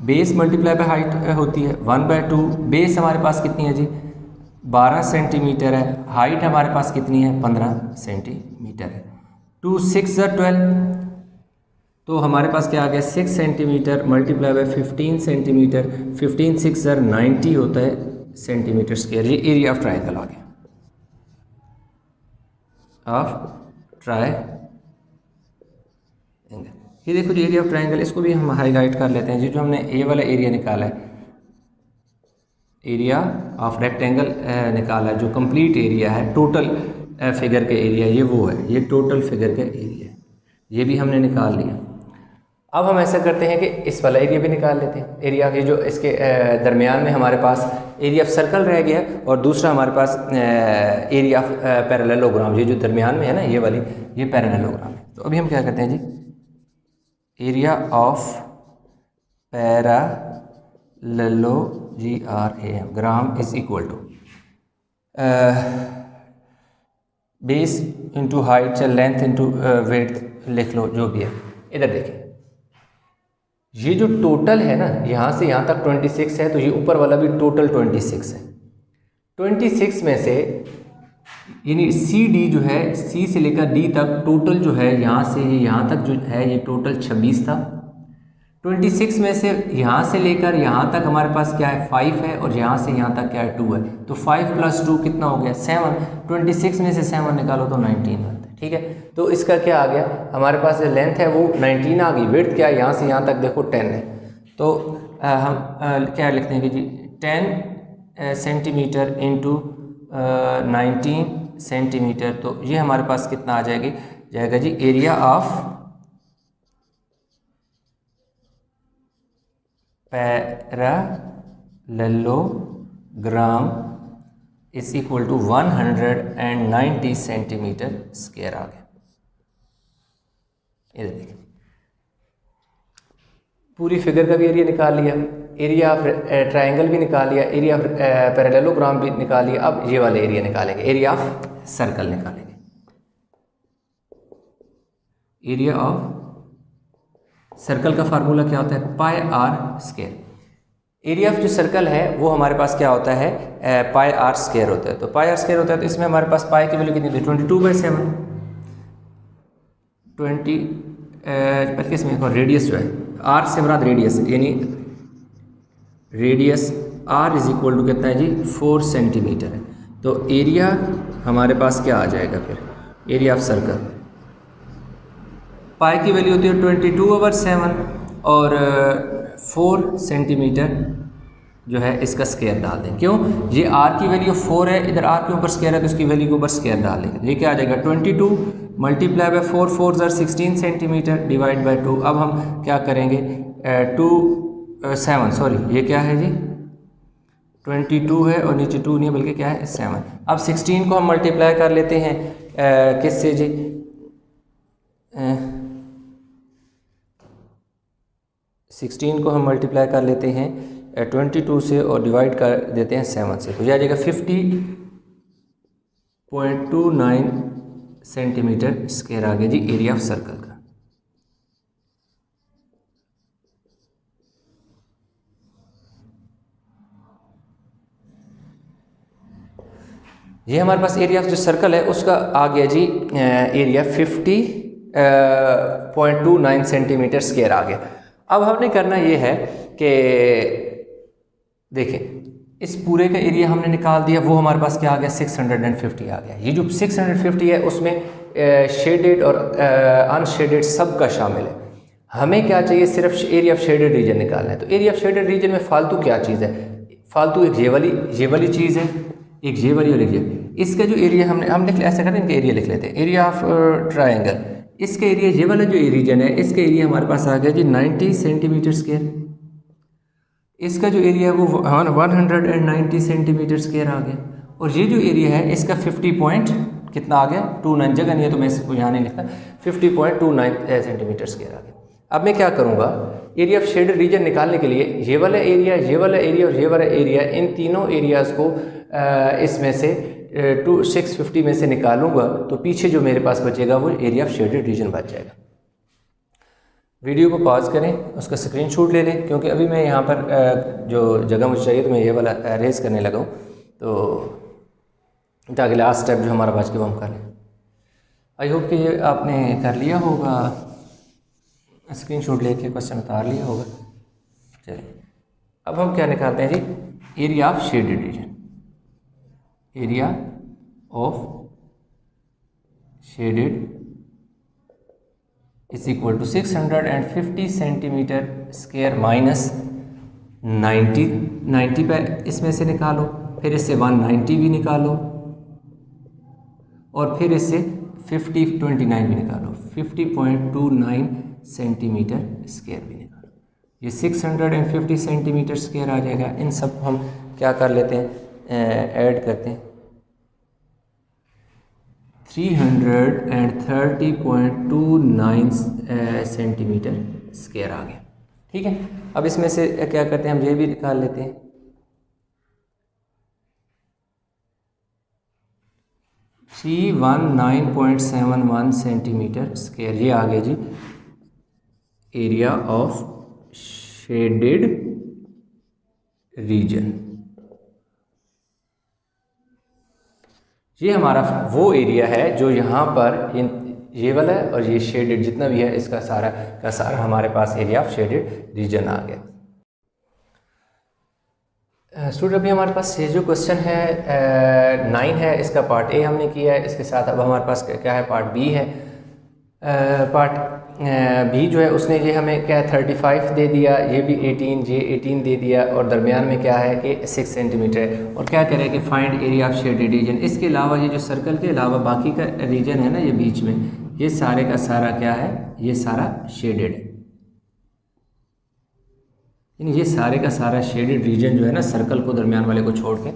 base multiply by height होती है। 1/2 बेस हमारे पास कितनी है जी 12 सेंटीमीटर है, हाइट हमारे पास कितनी है 15 सेंटीमीटर है। 2 6 12 तो हमारे पास क्या आ गया 6 सेंटीमीटर मल्टीप्लाई बाय 15 सेंटीमीटर, 15 6 90 होता है सेंटीमीटर स्क्वायर। ये एरिया ऑफ ट्राइंगल आ गया, ऑफ ट्राइंगल। ये देखो जी एरिया ऑफ ट्राइंगल, इसको भी हम हाईलाइट कर लेते हैं जी। जो हमने ए वाला एरिया निकाला है, एरिया ऑफ रेक्टेंगल निकाला है, जो कंप्लीट एरिया है टोटल फिगर के एरिया, ये वो है, ये टोटल फिगर का एरिया है, ये भी हमने निकाल लिया। अब हम ऐसा करते हैं कि इस वाला एरिया भी निकाल लेते हैं। एरिया ये जो इसके दरमियान में हमारे पास एरिया ऑफ सर्कल रह गया, और दूसरा हमारे पास एरिया ऑफ पैरेललोग्राम, ये जो दरमियान में है ना ये वाली, ये पैरेललोग्राम है। तो अभी हम क्या करते हैं जी, area of parallelogram is equal to base into height या लेंथ इंटू विड्थ लिख लो, जो भी है। इधर देखिए, ये जो टोटल है ना यहाँ से यहाँ तक 26 है, तो ये ऊपर वाला भी टोटल 26 है। 26 में से यानी CD जो है, C से लेकर D तक टोटल जो है यहाँ से यहाँ तक जो है ये टोटल 26 था। 26 में से यहाँ से लेकर यहाँ तक हमारे पास क्या है 5 है, और यहाँ से यहाँ तक क्या है 2 है, तो 5 + 2 कितना हो गया 7। 26 में से 7 निकालो तो 19 बनता है, ठीक है। तो इसका क्या आ गया, हमारे पास जो लेंथ है वो 19 आ गई, विड्थ क्या है यहाँ से यहाँ तक देखो 10 है, तो हम क्या लिखते हैं कि जी 10 सेंटीमीटर इंटू 19 सेंटीमीटर, तो ये हमारे पास कितना आ जाएगा जी area of parallelogram is equal to 190 centimetre square आ गया। ये देखिए पूरी फिगर का भी एरिया निकाल लिया, एरिया ऑफ ट्राइंगल भी निकाल लिया, एरिया ऑफ पैरेललोग्राम भी निकाल लिया। अब ये वाले एरिया निकालेंगे, एरिया ऑफ सर्कल निकालेंगे, एरिया ऑफ सर्कल का फार्मूला क्या होता है, पाई आर स्क्वायर। एरिया ऑफ जो सर्कल है वो हमारे पास क्या होता है, पाई आर स्क्वायर होता है। तो पाई आर स्क्वायर होता है, तो इसमें हमारे पास पाई की वैल्यू कितनी होती है, 22/7। 20 इसमें रेडियस जो है, आर से मुराद रेडियस, यानी radius R is equal to कितना है जी, 4 सेंटीमीटर है। तो एरिया हमारे पास क्या आ जाएगा फिर, एरिया ऑफ सर्कल, पाई की वैल्यू होती है 22/7 और 4 सेंटीमीटर जो है इसका स्क्वायर डाल दें। क्यों, ये आर की वैल्यू 4 है, इधर आर के ऊपर स्क्वायर है तो इसकी वैल्यू के ऊपर स्क्वायर डाल देंगे। ये क्या आ जाएगा, 22 multiply by 4, 4 16 centimetre divide by 2। अब हम क्या करेंगे, 7 सॉरी ये क्या है जी, 22 है और नीचे 2 नहीं बल्कि क्या है 7। अब 16 को हम मल्टीप्लाई कर लेते हैं किससे जी, 16 को हम मल्टीप्लाई कर लेते हैं 22 से और डिवाइड कर देते हैं 7 से। तो यह आ जाएगा 50.29 सेंटीमीटर स्क्वायर आ गया जी एरिया ऑफ सर्कल का। ये हमारे पास एरिया ऑफ जो सर्कल है उसका आ गया जी एरिया 50.29 सेंटीमीटर स्क्वायर आ गया। अब हमने करना ये है कि देखें इस पूरे का एरिया हमने निकाल दिया, वो हमारे पास क्या आ गया, 650 आ गया। ये जो 650 है उसमें शेडेड और अनशेडेड सब का शामिल है। हमें क्या चाहिए, सिर्फ एरिया ऑफ शेडेड रीजन निकालना है। तो एरिया ऑफ शेडेड रीजन में फालतू क्या चीज़ है, फालतू एक ये वाली चीज़ है, एक ये वाली और एक ये। इसका जो एरिया हम लिख ऐसा करते हैं, इनका एरिया लिख लेते हैं, एरिया ऑफ ट्राइंगल। इसका एरिया ये वाला जो रीजन है इसका एरिया हमारे पास आ गया जी 90 सेंटीमीटर स्क्वायर। इसका जो एरिया है वो 190 सेंटीमीटर स्क्वायर आ गया। और ये जो एरिया है इसका 50 पॉइंट कितना आ गया, 29, जगह नहीं है तो मैं इसको यहाँ नहीं लिखता, 50.29 सेंटीमीटर स्क्वायर आ गया। अब मैं क्या करूँगा, एरिया ऑफ शेडेड रीजन निकालने के लिए ये वाला एरिया, ये वाला एरिया और ये वाला एरिया, इन तीनों एरियाज़ को इसमें से 650 में से निकालूंगा तो पीछे जो मेरे पास बचेगा वो एरिया ऑफ शेडेड रीजन बच जाएगा। वीडियो को पॉज करें, उसका स्क्रीनशॉट ले लें, क्योंकि अभी मैं यहाँ पर जो जगह मुझे चाहिए तो मैं ये वाला अरेज करने लगा हूँ, तो ताकि लास्ट स्टेप जो हमारा बच के वो हम कर लें। आई होप कि ये आपने कर लिया होगा, स्क्रीनशॉट लेके क्वेश्चन उतार लिया होगा। चलिए अब हम क्या निकालते हैं जी, area of shaded region. Area of shaded is equal to 650 centimetre square minus 90 पे इसमें से निकालो, फिर इससे 190 भी निकालो और फिर इससे 29 भी निकालो, 50.29 सेंटीमीटर स्क्वायर भी निकालो। ये 650 सेंटीमीटर स्क्वायर आ जाएगा। इन सब हम क्या कर लेते हैं, ऐड करते हैं, 330.29 सेंटीमीटर स्क्वायर आ गया। ठीक है, अब इसमें से क्या करते हैं, हम ये भी निकाल लेते हैं, 319.71 सेंटीमीटर स्क्वायर। ये आ गया जी एरिया ऑफ शेडेड रीजन। ये हमारा वो एरिया है जो यहाँ पर ये वाला है और ये शेडेड जितना भी है इसका सारा का सारा हमारे पास एरिया ऑफ शेडेड रीजन आ गया। स्टूडेंट अभी हमारे पास ये जो क्वेश्चन है 9 है, इसका पार्ट ए हमने किया है, इसके साथ अब हमारे पास क्या है, पार्ट बी है। पार्ट बी जो है उसने ये हमें क्या है 35 दे दिया, ये भी 18, ये 18 दे दिया और दरमियान में क्या है कि 6 सेंटीमीटर है। और क्या करें कि find area of shaded reason. इसके अलावा ये जो सर्कल के अलावा बाकी का रीजन है ना, ये बीच में, ये सारे का सारा क्या है, ये सारा शेडेड है, यानी ये सारे का सारा शेडेड रीजन जो है ना, सर्कल को दरमियान वाले को छोड़ के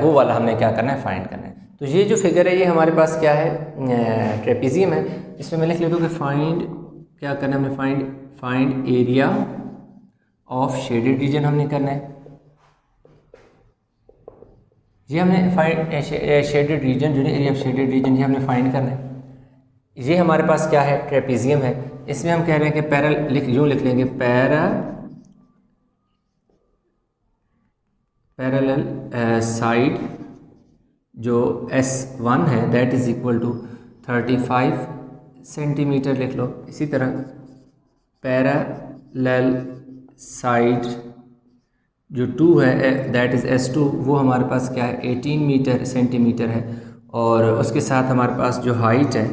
वो वाला हमने क्या करना है, फाइंड करना है। तो ये जो फिगर है ये हमारे पास क्या है, ट्रेपेजियम है। इसमें मैं लिख लेता हूँ कि फाइंड क्या करना है, हमें find area of shaded reason हमने करना है। ये हमने फाइंड शेडेड रीजन जो है, एरिया ऑफ शेडेड रीजन ये हमने फाइंड करना है। ये हमारे पास क्या है, ट्रेपेजियम है। इसमें हम कह रहे हैं कि यूँ लिख लेंगे पैरेलल साइड जो S1 है that is equal to 35 centimetre लिख लो। इसी तरह पैरेलल साइड जो 2 है दैट इज़ S2, वो हमारे पास क्या है 18 सेंटीमीटर है। और उसके साथ हमारे पास जो हाइट है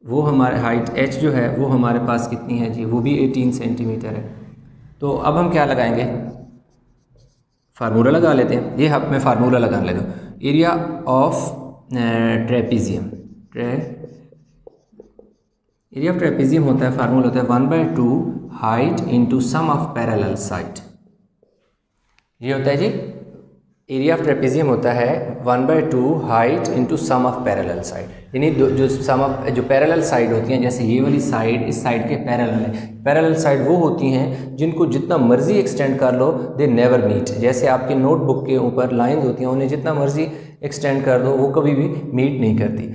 वो हमारे हाइट h जो है वो हमारे पास कितनी है जी, वो भी 18 सेंटीमीटर है। तो अब हम क्या लगाएंगे, फार्मूला लगा लेते हैं। ये मैं फार्मूला लगा लेता हूँ। एरिया ऑफ ट्रेपीजियम होता है, फार्मूला होता है 1/2 height into sum of parallel side. ये होता है जी एरिया ऑफ ट्रेपीजियम होता है 1/2 height into sum of parallel side, यानी जो पैरेलल साइड होती हैं, जैसे ये वाली साइड इस साइड के पैरेलल है। पैरेलल साइड वो होती हैं जिनको जितना मर्जी एक्सटेंड कर लो दे नेवर मीट। जैसे आपके नोटबुक के ऊपर लाइंस होती हैं, उन्हें जितना मर्जी एक्सटेंड कर दो वो कभी भी मीट नहीं करती।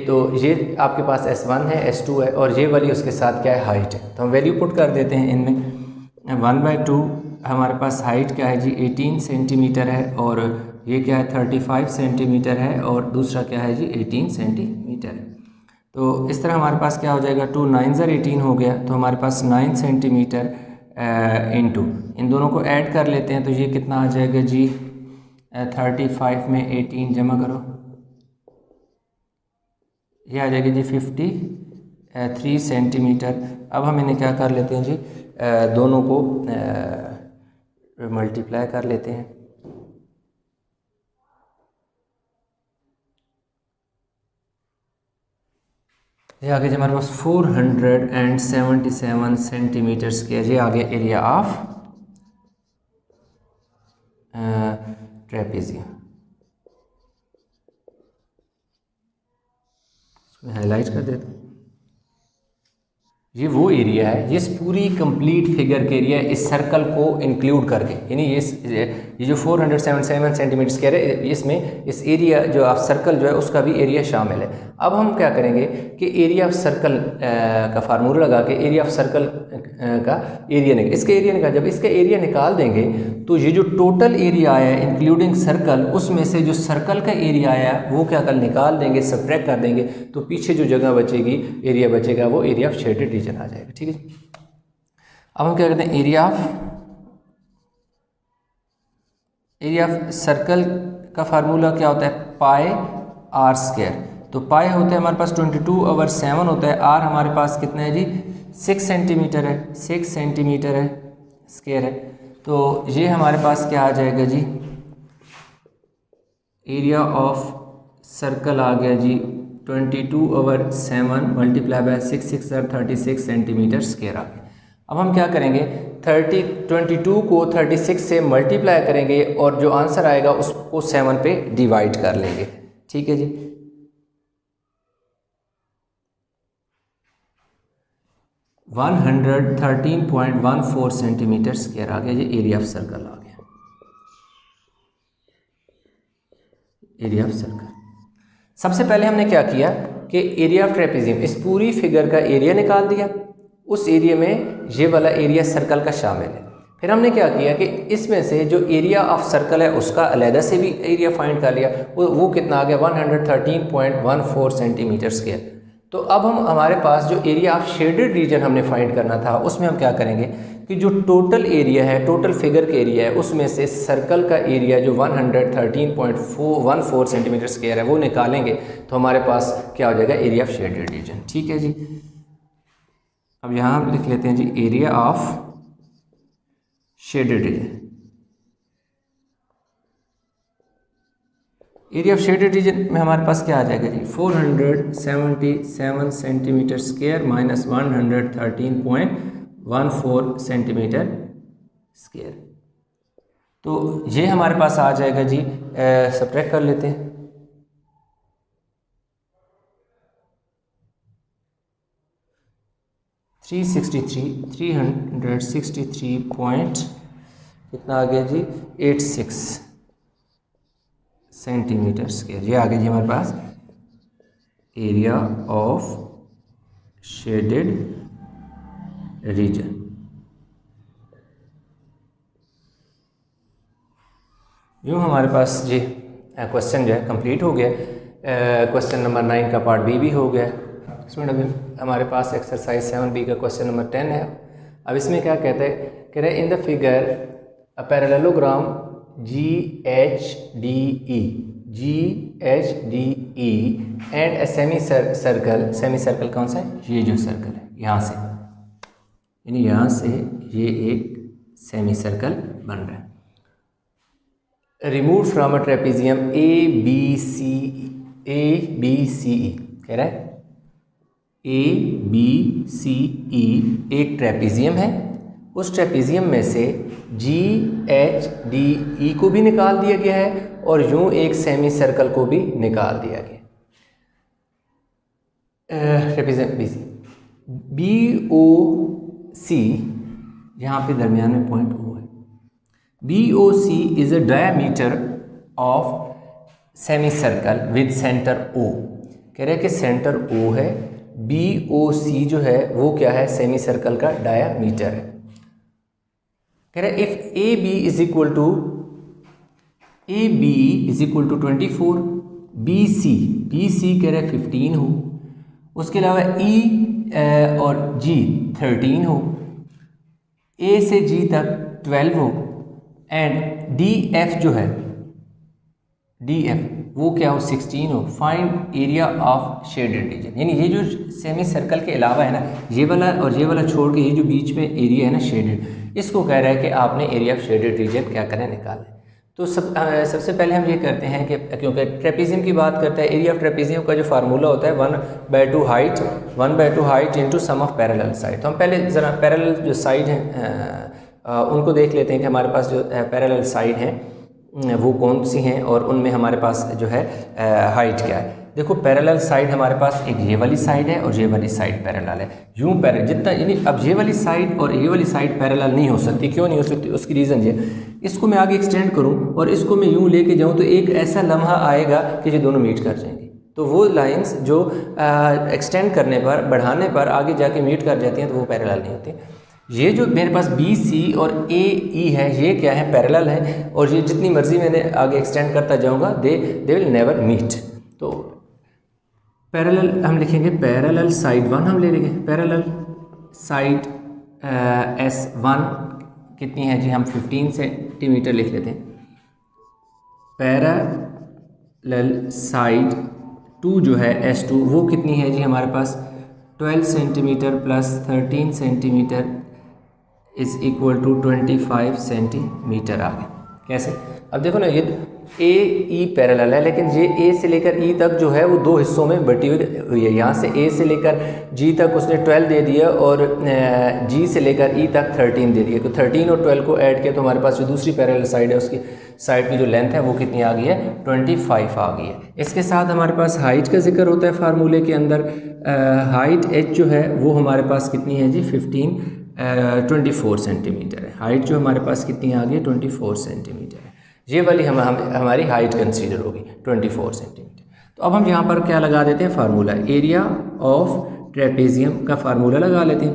तो ये आपके पास S1 है, S2 है, और ये वाली उसके साथ क्या है हाइट है। तो हम वैल्यू पुट कर देते हैं इनमें। 1/2 हमारे पास हाइट क्या है जी 18 सेंटीमीटर है, और ये क्या है 35 सेंटीमीटर है, और दूसरा क्या है जी 18 सेंटीमीटर है। तो इस तरह हमारे पास क्या हो जाएगा 2 9 18 हो गया, तो हमारे पास 9 सेंटीमीटर इंटू इन दोनों को ऐड कर लेते हैं। तो ये कितना आ जाएगा जी 35 में 18 जमा करो, ये आ जाएगी जी 53 सेंटीमीटर। अब हम इन्हें क्या कर लेते हैं जी दोनों को मल्टीप्लाई कर लेते हैं। ये आगे हमारे पास 477 सेंटीमीटर स्क्वायर, ये आ गया एरिया ऑफ ट्रेपीजियम। हाईलाइट कर देता हूँ। ये वो एरिया है, ये इस पूरी कंप्लीट फिगर के एरिया इस सर्कल को इंक्लूड करके, यानी ये जो 477 सेंटीमीटर स्क्वायर है इसमें इस एरिया जो आप सर्कल जो है उसका भी एरिया शामिल है। अब हम क्या करेंगे कि एरिया ऑफ सर्कल का फार्मूला लगा के एरिया ऑफ सर्कल का एरिया जब इसका एरिया निकाल देंगे तो ये जो टोटल एरिया आया है इंक्लूडिंग सर्कल, उसमें से जो सर्कल का एरिया आया वो क्या कर निकाल देंगे, सब्ट्रैक्ट कर देंगे, तो पीछे जो जगह बचेगी एरिया बचेगा वो एरिया ऑफ शेडेड रीजन आ जाएगा। ठीक है, अब हम क्या करते हैं एरिया ऑफ सर्कल का फार्मूला क्या होता है पाई आर स्क्वायर। तो पाई होता है हमारे पास 22/7 होता है, आर हमारे पास कितना है जी 6 सेंटीमीटर है, 6 सेंटीमीटर है स्क्वायर है। तो ये हमारे पास क्या आ जाएगा जी एरिया ऑफ सर्कल आ गया जी 22/7 मल्टीप्लाई बाय 6 6 36 सेंटीमीटर स्क्वायर आ गया। अब हम क्या करेंगे 22 को 36 से मल्टीप्लाई करेंगे और जो आंसर आएगा उसको 7 पे डिवाइड कर लेंगे। ठीक है जी, वन 113.14 सेंटीमीटर स्क्वायर आ गया। ये एरिया ऑफ सर्कल आ गया, एरिया ऑफ सर्कल। सबसे पहले हमने क्या किया कि एरिया ऑफ ट्रेपीजियम इस पूरी फिगर का एरिया निकाल दिया, उस एरिया में ये वाला एरिया सर्कल का शामिल है। फिर हमने क्या किया कि इसमें से जो एरिया ऑफ सर्कल है उसका अलहदा से भी एरिया फाइंड कर लिया, वो कितना आ गया 113.14 सेंटीमीटर स्क्वायर। तो अब हमारे पास जो एरिया ऑफ शेडेड रीजन हमने फाइंड करना था उसमें हम क्या करेंगे कि जो टोटल एरिया है, टोटल फिगर का एरिया है, उसमें से सर्कल का एरिया जो 113.14 सेंटीमीटर स्क्वायर है वो निकालेंगे, तो हमारे पास क्या हो जाएगा एरिया ऑफ शेडेड रीजन। ठीक है जी, अब यहाँ हम लिख लेते हैं जी area of shaded region. Area of shaded region में हमारे पास क्या आ जाएगा जी 477 centimetre square minus 113.14 centimetre square. तो ये हमारे पास आ जाएगा जी, सब्ट्रैक्ट कर लेते हैं। थ्री सिक्सटी थ्री पॉइंट कितना आ गया जी 86 सेंटीमीटर स्क्वायर। ये आ गया जी हमारे पास एरिया ऑफ शेडेड रीजन। यूँ हमारे पास जी क्वेश्चन जो है कंप्लीट हो गया। क्वेश्चन नंबर 9 का पार्ट बी भी हो गया। इसमें अभी हमारे पास एक्सरसाइज 7B का क्वेश्चन नंबर 10 है। अब इसमें क्या कहते हैं, कह रहे इन the figure a parallelogram GHDE and a semi circle कौन सा है, ये जो सर्कल है यहाँ से, यानी यहाँ से ये एक सेमी सर्कल बन रहा है। Remove from a trapezium ABCE कह रहा है ABCE एक ट्रेपीजियम है, उस ट्रेपीजियम में से GHDE को भी निकाल दिया गया है और यूं एक सेमी सर्कल को भी निकाल दिया गया। ट्रेपीजियम BOC यहाँ पे दरमियान में पॉइंट O है। BOC is a diameter of semi circle with centre O। कह रहे हैं कि सेंटर O है, BOC जो है वो क्या है, सेमी सर्कल का डायमीटर है। कह रहे if AB is equal to 24, BC कह रहे 15 हो, उसके अलावा E और G 13 हो, A से G तक 12 हो, एंड DF जो है DF वो क्या हो 16 हो। Find area of shaded reason, यानी ये जो सेमी सर्कल के अलावा है ना, ये वाला और ये वाला छोड़ के ये जो बीच में एरिया है ना शेडेड, इसको कह रहा है कि आपने एरिया ऑफ शेडेड रीजन क्या करें, निकालें। तो सबसे पहले हम ये करते हैं कि क्योंकि ट्रेपीजियम की बात करते हैं, एरिया ऑफ ट्रेपीजियम का जो फार्मूला होता है 1/2 height into sum of parallel side. तो हम पहले ज़रा पैरेलल जो साइड हैं उनको देख लेते हैं कि हमारे पास जो पैरेलल साइड हैं वो कौन सी हैं और उनमें हमारे पास जो है हाइट क्या है। देखो पैरेलल साइड हमारे पास एक ये वाली साइड है और ये वाली साइड पैरेलल है। यूँ जितना यानी अब ये वाली साइड और ये वाली साइड पैरेलल नहीं हो सकती। क्यों नहीं हो सकती, उसकी रीज़न ये, इसको मैं आगे एक्सटेंड करूँ और इसको मैं यूँ लेके जाऊँ तो एक ऐसा लम्हा आएगा कि ये दोनों मीट कर जाएंगे। तो वो लाइंस जो एक्सटेंड करने पर, बढ़ाने पर आगे जाके मीट कर जाती हैं तो वो पैरेलल नहीं होती। ये जो मेरे पास BC और AE है ये क्या है, पैरेलल है, और ये जितनी मर्जी मैंने आगे एक्सटेंड करता जाऊंगा दे विल नेवर मीट। तो पैरेलल हम लिखेंगे, पैरेलल साइड 1 हम ले लेंगे, पैरेलल साइड S1 कितनी है जी, हम 15 सेंटीमीटर लिख लेते हैं। पैरेलल साइड 2 जो है S2 वो कितनी है जी हमारे पास 12 centimetre plus 13 centimetre is equal to 25 centimetre आ गया। कैसे, अब देखो ना, ये AE पैरेलल है, लेकिन ये A से लेकर E तक जो है वो दो हिस्सों में बटी हुई है। यहाँ से A से लेकर G तक उसने 12 दे दिया और G से लेकर E तक 13 दे दिया। तो 13 और 12 को ऐड किया तो हमारे पास जो दूसरी पैरेलल साइड है उसकी साइड की जो लेंथ है वो कितनी आ गई है, 25 आ गई है। इसके साथ हमारे पास हाइट का जिक्र होता है फार्मूले के अंदर। हाइट H जो है वो हमारे पास कितनी है जी 24 सेंटीमीटर है। हाइट जो हमारे पास कितनी आ गई 24 सेंटीमीटर है। ये वाली हमारी हाइट कंसीडर होगी 24 सेंटीमीटर। तो अब हम यहाँ पर क्या लगा देते हैं, फार्मूला एरिया ऑफ ट्रेपेजियम का फार्मूला लगा लेते हैं।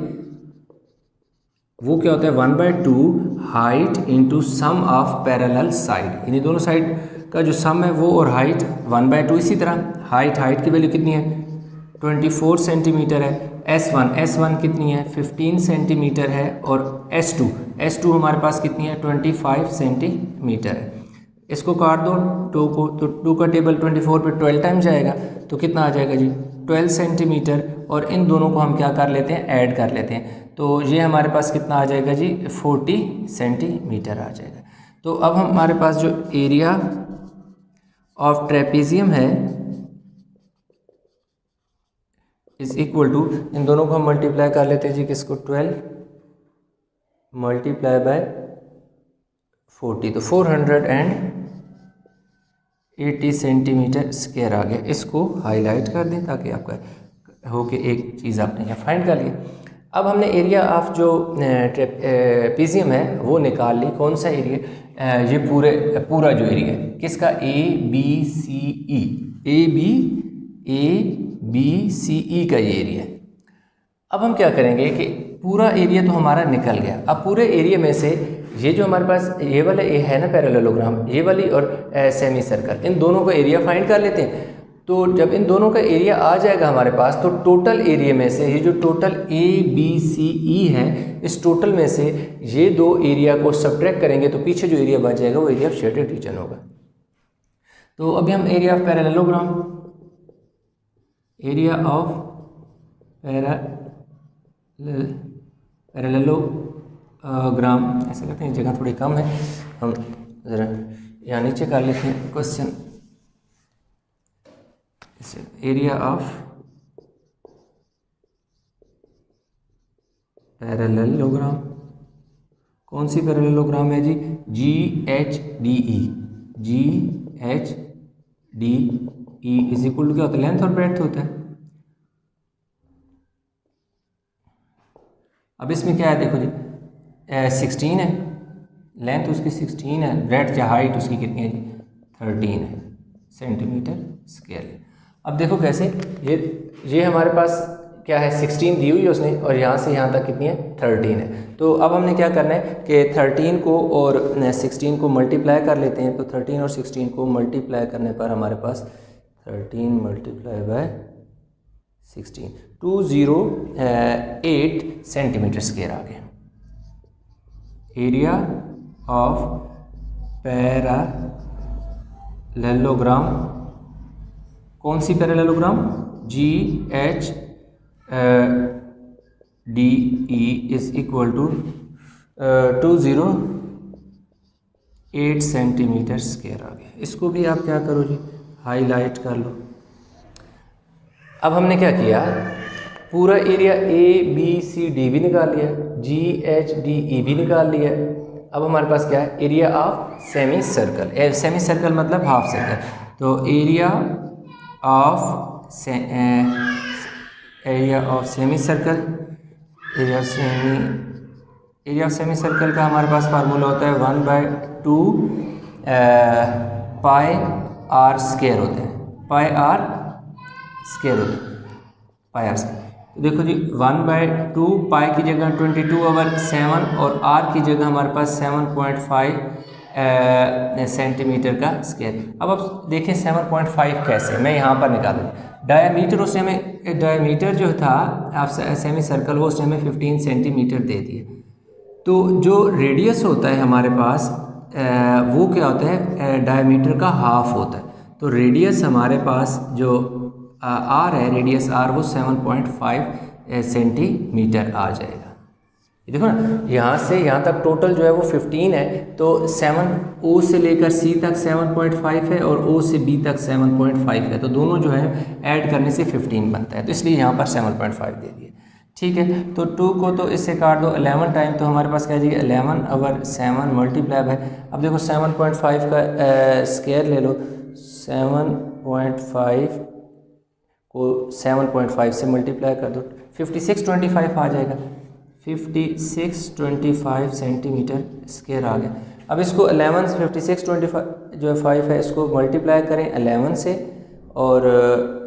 वो क्या होता है 1/2 height into sum of parallel side, यानी दोनों साइड का जो सम है वो और हाइट 1/2। इसी तरह हाइट की वैल्यू कितनी है 24 सेंटीमीटर है। S1 कितनी है 15 सेंटीमीटर है और S2 हमारे पास कितनी है 25 सेंटीमीटर है। इसको काट दो 2 को, तो 2 का टेबल 24 पे 12 टाइम जाएगा तो कितना आ जाएगा जी 12 सेंटीमीटर, और इन दोनों को हम क्या कर लेते हैं, ऐड कर लेते हैं। तो ये हमारे पास कितना आ जाएगा जी 40 सेंटीमीटर आ जाएगा। तो अब हमारे पास जो एरिया ऑफ ट्रेपेजियम है इज इक्वल टू, इन दोनों को हम मल्टीप्लाई कर लेते हैं जी, किसको 12 मल्टीप्लाई बाय 40, तो 480 सेंटीमीटर स्क्वायर आ गया। इसको हाईलाइट कर दें ताकि आपका हो के एक चीज़ आपने यहाँ फाइंड कर ली। अब हमने एरिया ऑफ जो ट्रेपेजियम है वो निकाल ली। कौन सा एरिया, ये पूरा जो एरिया है किसका ABCE का ये एरिया है। अब हम क्या करेंगे कि पूरा एरिया तो हमारा निकल गया। अब पूरे एरिया में से ये जो हमारे पास ये वाला ये है ना पैरेललोग्राम, ये वाली और सेमी सर्कल, इन दोनों का एरिया फाइंड कर लेते हैं। तो जब इन दोनों का एरिया आ जाएगा हमारे पास, तो टोटल एरिया में से ये जो टोटल ABCE है, इस टोटल में से ये दो एरिया को सब्ट्रैक्ट करेंगे तो पीछे जो एरिया बच जाएगा वो एरिया ऑफ शेडेड रीजन होगा। तो अभी हम area of parallelogram, area of parallelogram ऐसा करते हैं, जगह थोड़ी कम है, हम ज़रा यहाँ नीचे कर लेते हैं क्वेश्चन। एरिया ऑफ पैरेललोग्राम, कौन सी पैरेललोग्राम है जी? GHDE, GHDE is equal to क्या होता है? लेंथ और ब्रेड्थ होता है। अब इसमें क्या है देखो जी, 16 है, लेंथ उसकी 16 है, ब्रेड्थ या हाइट उसकी कितनी है जी? 13 है सेंटीमीटर स्क्वायर। अब देखो कैसे, ये हमारे पास क्या है, 16 दी हुई है उसने, और यहाँ से यहाँ तक कितनी है? 13 है। तो अब हमने क्या करना है कि 13 को और 16 को मल्टीप्लाई कर लेते हैं। तो 13 और 16 को मल्टीप्लाई करने पर हमारे पास 13 मल्टीप्लाई बाय 16 208 सेंटीमीटर स्क्वायर आ गया। एरिया ऑफ पैरेललोग्राम, कौन सी parallelogram? GHDE is equal to 208 centimetre square आ गया। इसको भी आप क्या करो जी, हाईलाइट कर लो। अब हमने क्या किया, पूरा एरिया ABCD भी निकाल लिया, GHDE भी निकाल लिया। अब हमारे पास क्या है? Area of semi circle. Semi circle मतलब हाफ सर्कल। तो area of semi circle, area of semi circle का हमारे पास फार्मूला होता है 1/2 पाई आर स्क्वायर होता है, पाई आर स्क्वायर होता है, पाई आर स्क्वायर। तो देखो जी 1/2 पाई की जगह 22/7 और आर की जगह हमारे पास 7.5 सेंटीमीटर का स्क्वायर। अब आप देखें 7.5 कैसे, मैं यहाँ पर निकालूँ। डायमीटर उसने हमें, डायमीटर जो था आप सेमी सर्कल वो उसने हमें 15 सेंटीमीटर दे दिए। तो जो रेडियस होता है हमारे पास वो क्या होता है? डायमीटर का हाफ होता है। तो रेडियस हमारे पास जो आर है, रेडियस आर, वो 7.5 सेंटीमीटर आ जाएगा। देखो ना, यहाँ से यहाँ तक टोटल जो है वो 15 है। तो 7 O से लेकर C तक 7.5 है और O से B तक 7.5 है। तो दोनों जो है ऐड करने से 15 बनता है, तो इसलिए यहाँ पर 7.5 दे दिए। ठीक है, तो 2 को तो इससे काट दो 11 टाइम, तो हमारे पास क्या जाएगा 11/7 मल्टीप्लाई है। अब देखो 7.5 का स्क्वायर ले लो, 7.5 को 7.5 से मल्टीप्लाई कर दो, 5625 आ जाएगा। 5625 सेंटीमीटर स्क्वायर आ गया। अब इसको 11 5625 जो 5 है इसको मल्टीप्लाई करें 11 से और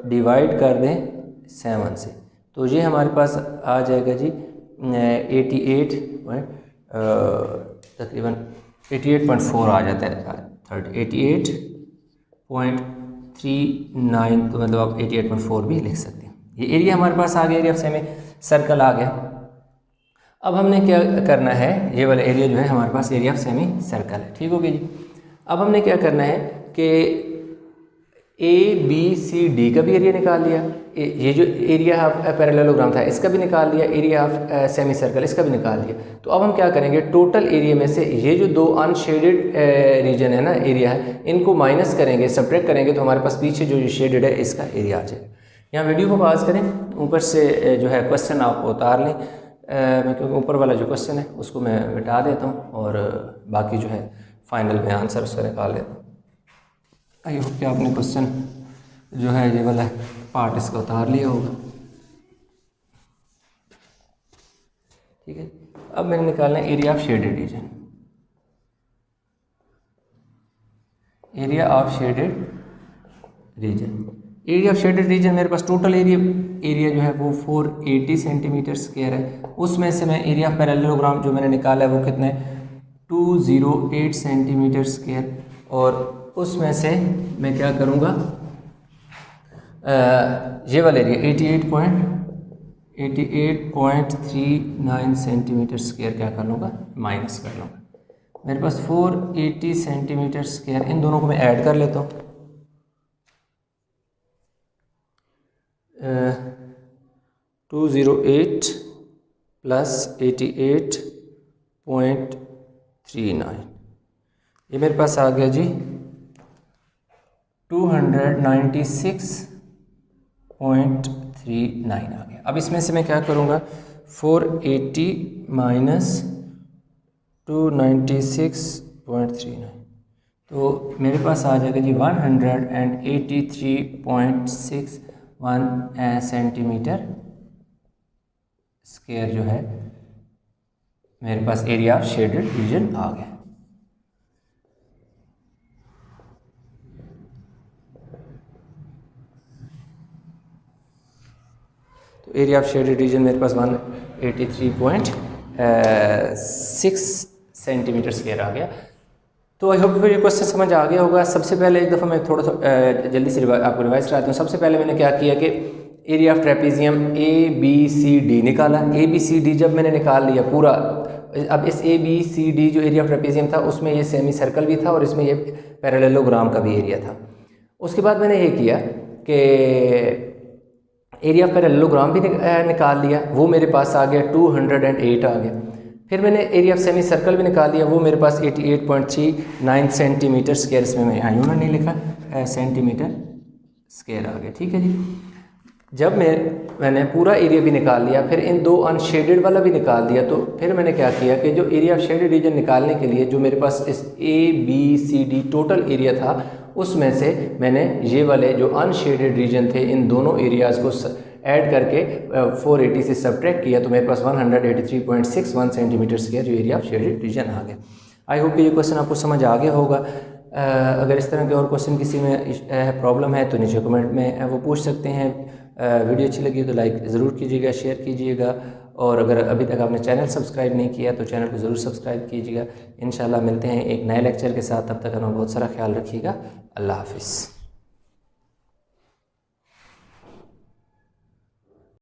डिवाइड कर दें 7 से, तो ये हमारे पास आ जाएगा जी 88 तकरीबन 88.4 आ जाता है, 88.39, तो मतलब आप 88.4 भी लिख सकते हैं। ये एरिया हमारे पास आ गया, एरिया ऑफ सेमी सर्कल आ गया। अब हमने क्या करना है, ये वाला एरिया जो है हमारे पास एरिया ऑफ सेमी सर्कल है। ठीक हो गया जी। अब हमने क्या करना है कि ABCD का भी एरिया निकाल लिया, ये जो एरिया ऑफ पैरेललोग्राम था इसका भी निकाल लिया, एरिया ऑफ सेमी सर्कल इसका भी निकाल लिया। तो अब हम क्या करेंगे, टोटल एरिया में से ये जो दो अनशेडेड रीजन है ना, एरिया है, इनको माइनस करेंगे, सब्ट्रैक्ट करेंगे, तो हमारे पास पीछे जो शेडेड है इसका एरिया आ जाएगा। यहाँ वीडियो को पॉज करें, ऊपर से जो है क्वेश्चन आप उतार लें, मैं क्योंकि ऊपर वाला जो क्वेश्चन है उसको मैं मिटा देता हूँ और बाकी जो है फाइनल में आंसर उसका निकाल लेता हूँ। आई होप कि आपने क्वेश्चन जो है ये वाला पार्ट इसका उतार लिया होगा। ठीक है, अब मैंने निकालना है area of shaded region. Area of shaded region area of shaded reason मेरे पास टोटल एरिया जो है वो 480 सेंटीमीटर स्क्वायर है। उसमें से मैं एरिया ऑफ पैरेललोग्राम जो मैंने निकाला है वो कितने 208 सेंटीमीटर स्क्वायर, और उसमें से मैं क्या करूँगा ये वाला एरिया 88.39 सेंटीमीटर स्क्वायर क्या कर लूँगा माइनस कर लूँगा। मेरे पास 480 सेंटीमीटर स्क्वायर, इन दोनों को मैं ऐड कर लेता हूँ। 208 प्लस 88.39, ये मेरे पास आ गया जी 296.39 आ गया। अब इसमें से मैं क्या करूँगा 480 माइनस 296.39, तो मेरे पास आ जाएगा जी 183.61 सेंटीमीटर स्क्वायर जो है मेरे पास एरिया ऑफ शेडेड रीजन आ गया। तो एरिया ऑफ शेडेड रीजन मेरे पास 183.6 सेंटीमीटर स्क्वायर आ गया। तो आई होप ये क्वेश्चन समझ आ गया होगा। सबसे पहले एक दफ़ा मैं थोड़ा सा जल्दी से आपको रिवाइज कराता हूँ। सबसे पहले मैंने क्या किया कि एरिया ऑफ ट्रेपेजियम ABCD निकाला। ABCD जब मैंने निकाल लिया पूरा, अब इस ABCD जो एरिया ऑफ ट्रेपेजियम था उसमें ये सेमी सर्कल भी था और इसमें ये पैरेललोग्राम का भी एरिया था। उसके बाद मैंने ये किया कि एरिया ऑफ पैरेललोग्राम भी निकाल लिया, वो मेरे पास आ गया 208 आ गया। फिर मैंने एरिया ऑफ सेमी सर्कल भी निकाल लिया, वो मेरे पास 88.39 सेंटीमीटर स्क्वायर, इसमें मैं यहाँ नहीं लिखा सेंटीमीटर स्क्वायर आ गया। ठीक है जी। जब मैंने पूरा एरिया भी निकाल लिया, फिर इन दो अनशेडेड वाला भी निकाल दिया, तो फिर मैंने क्या किया कि जो एरिया ऑफ शेडेड रीजन निकालने के लिए जो मेरे पास इस ABCD टोटल एरिया था उसमें से मैंने ये वाले जो अनशेडेड रीजन थे इन दोनों एरियाज़ को ऐड करके 480 से सब्ट्रैक्ट किया, तो मेरे पास 183.61 सेंटीमीटर स्क्वायर जो एरिया ऑफ शेडेड रीजन आ गया। आई होप ये क्वेश्चन आपको समझ आ गया होगा। अगर इस तरह के और क्वेश्चन किसी में प्रॉब्लम है तो नीचे कमेंट में वो पूछ सकते हैं। वीडियो अच्छी लगी तो लाइक ज़रूर कीजिएगा, शेयर कीजिएगा, और अगर अभी तक आपने चैनल सब्सक्राइब नहीं किया तो चैनल को ज़रूर सब्सक्राइब कीजिएगा। इंशाल्लाह मिलते हैं एक नए लेक्चर के साथ, तब तक हमें बहुत सारा ख्याल रखिएगा। अल्लाह हाफिज़।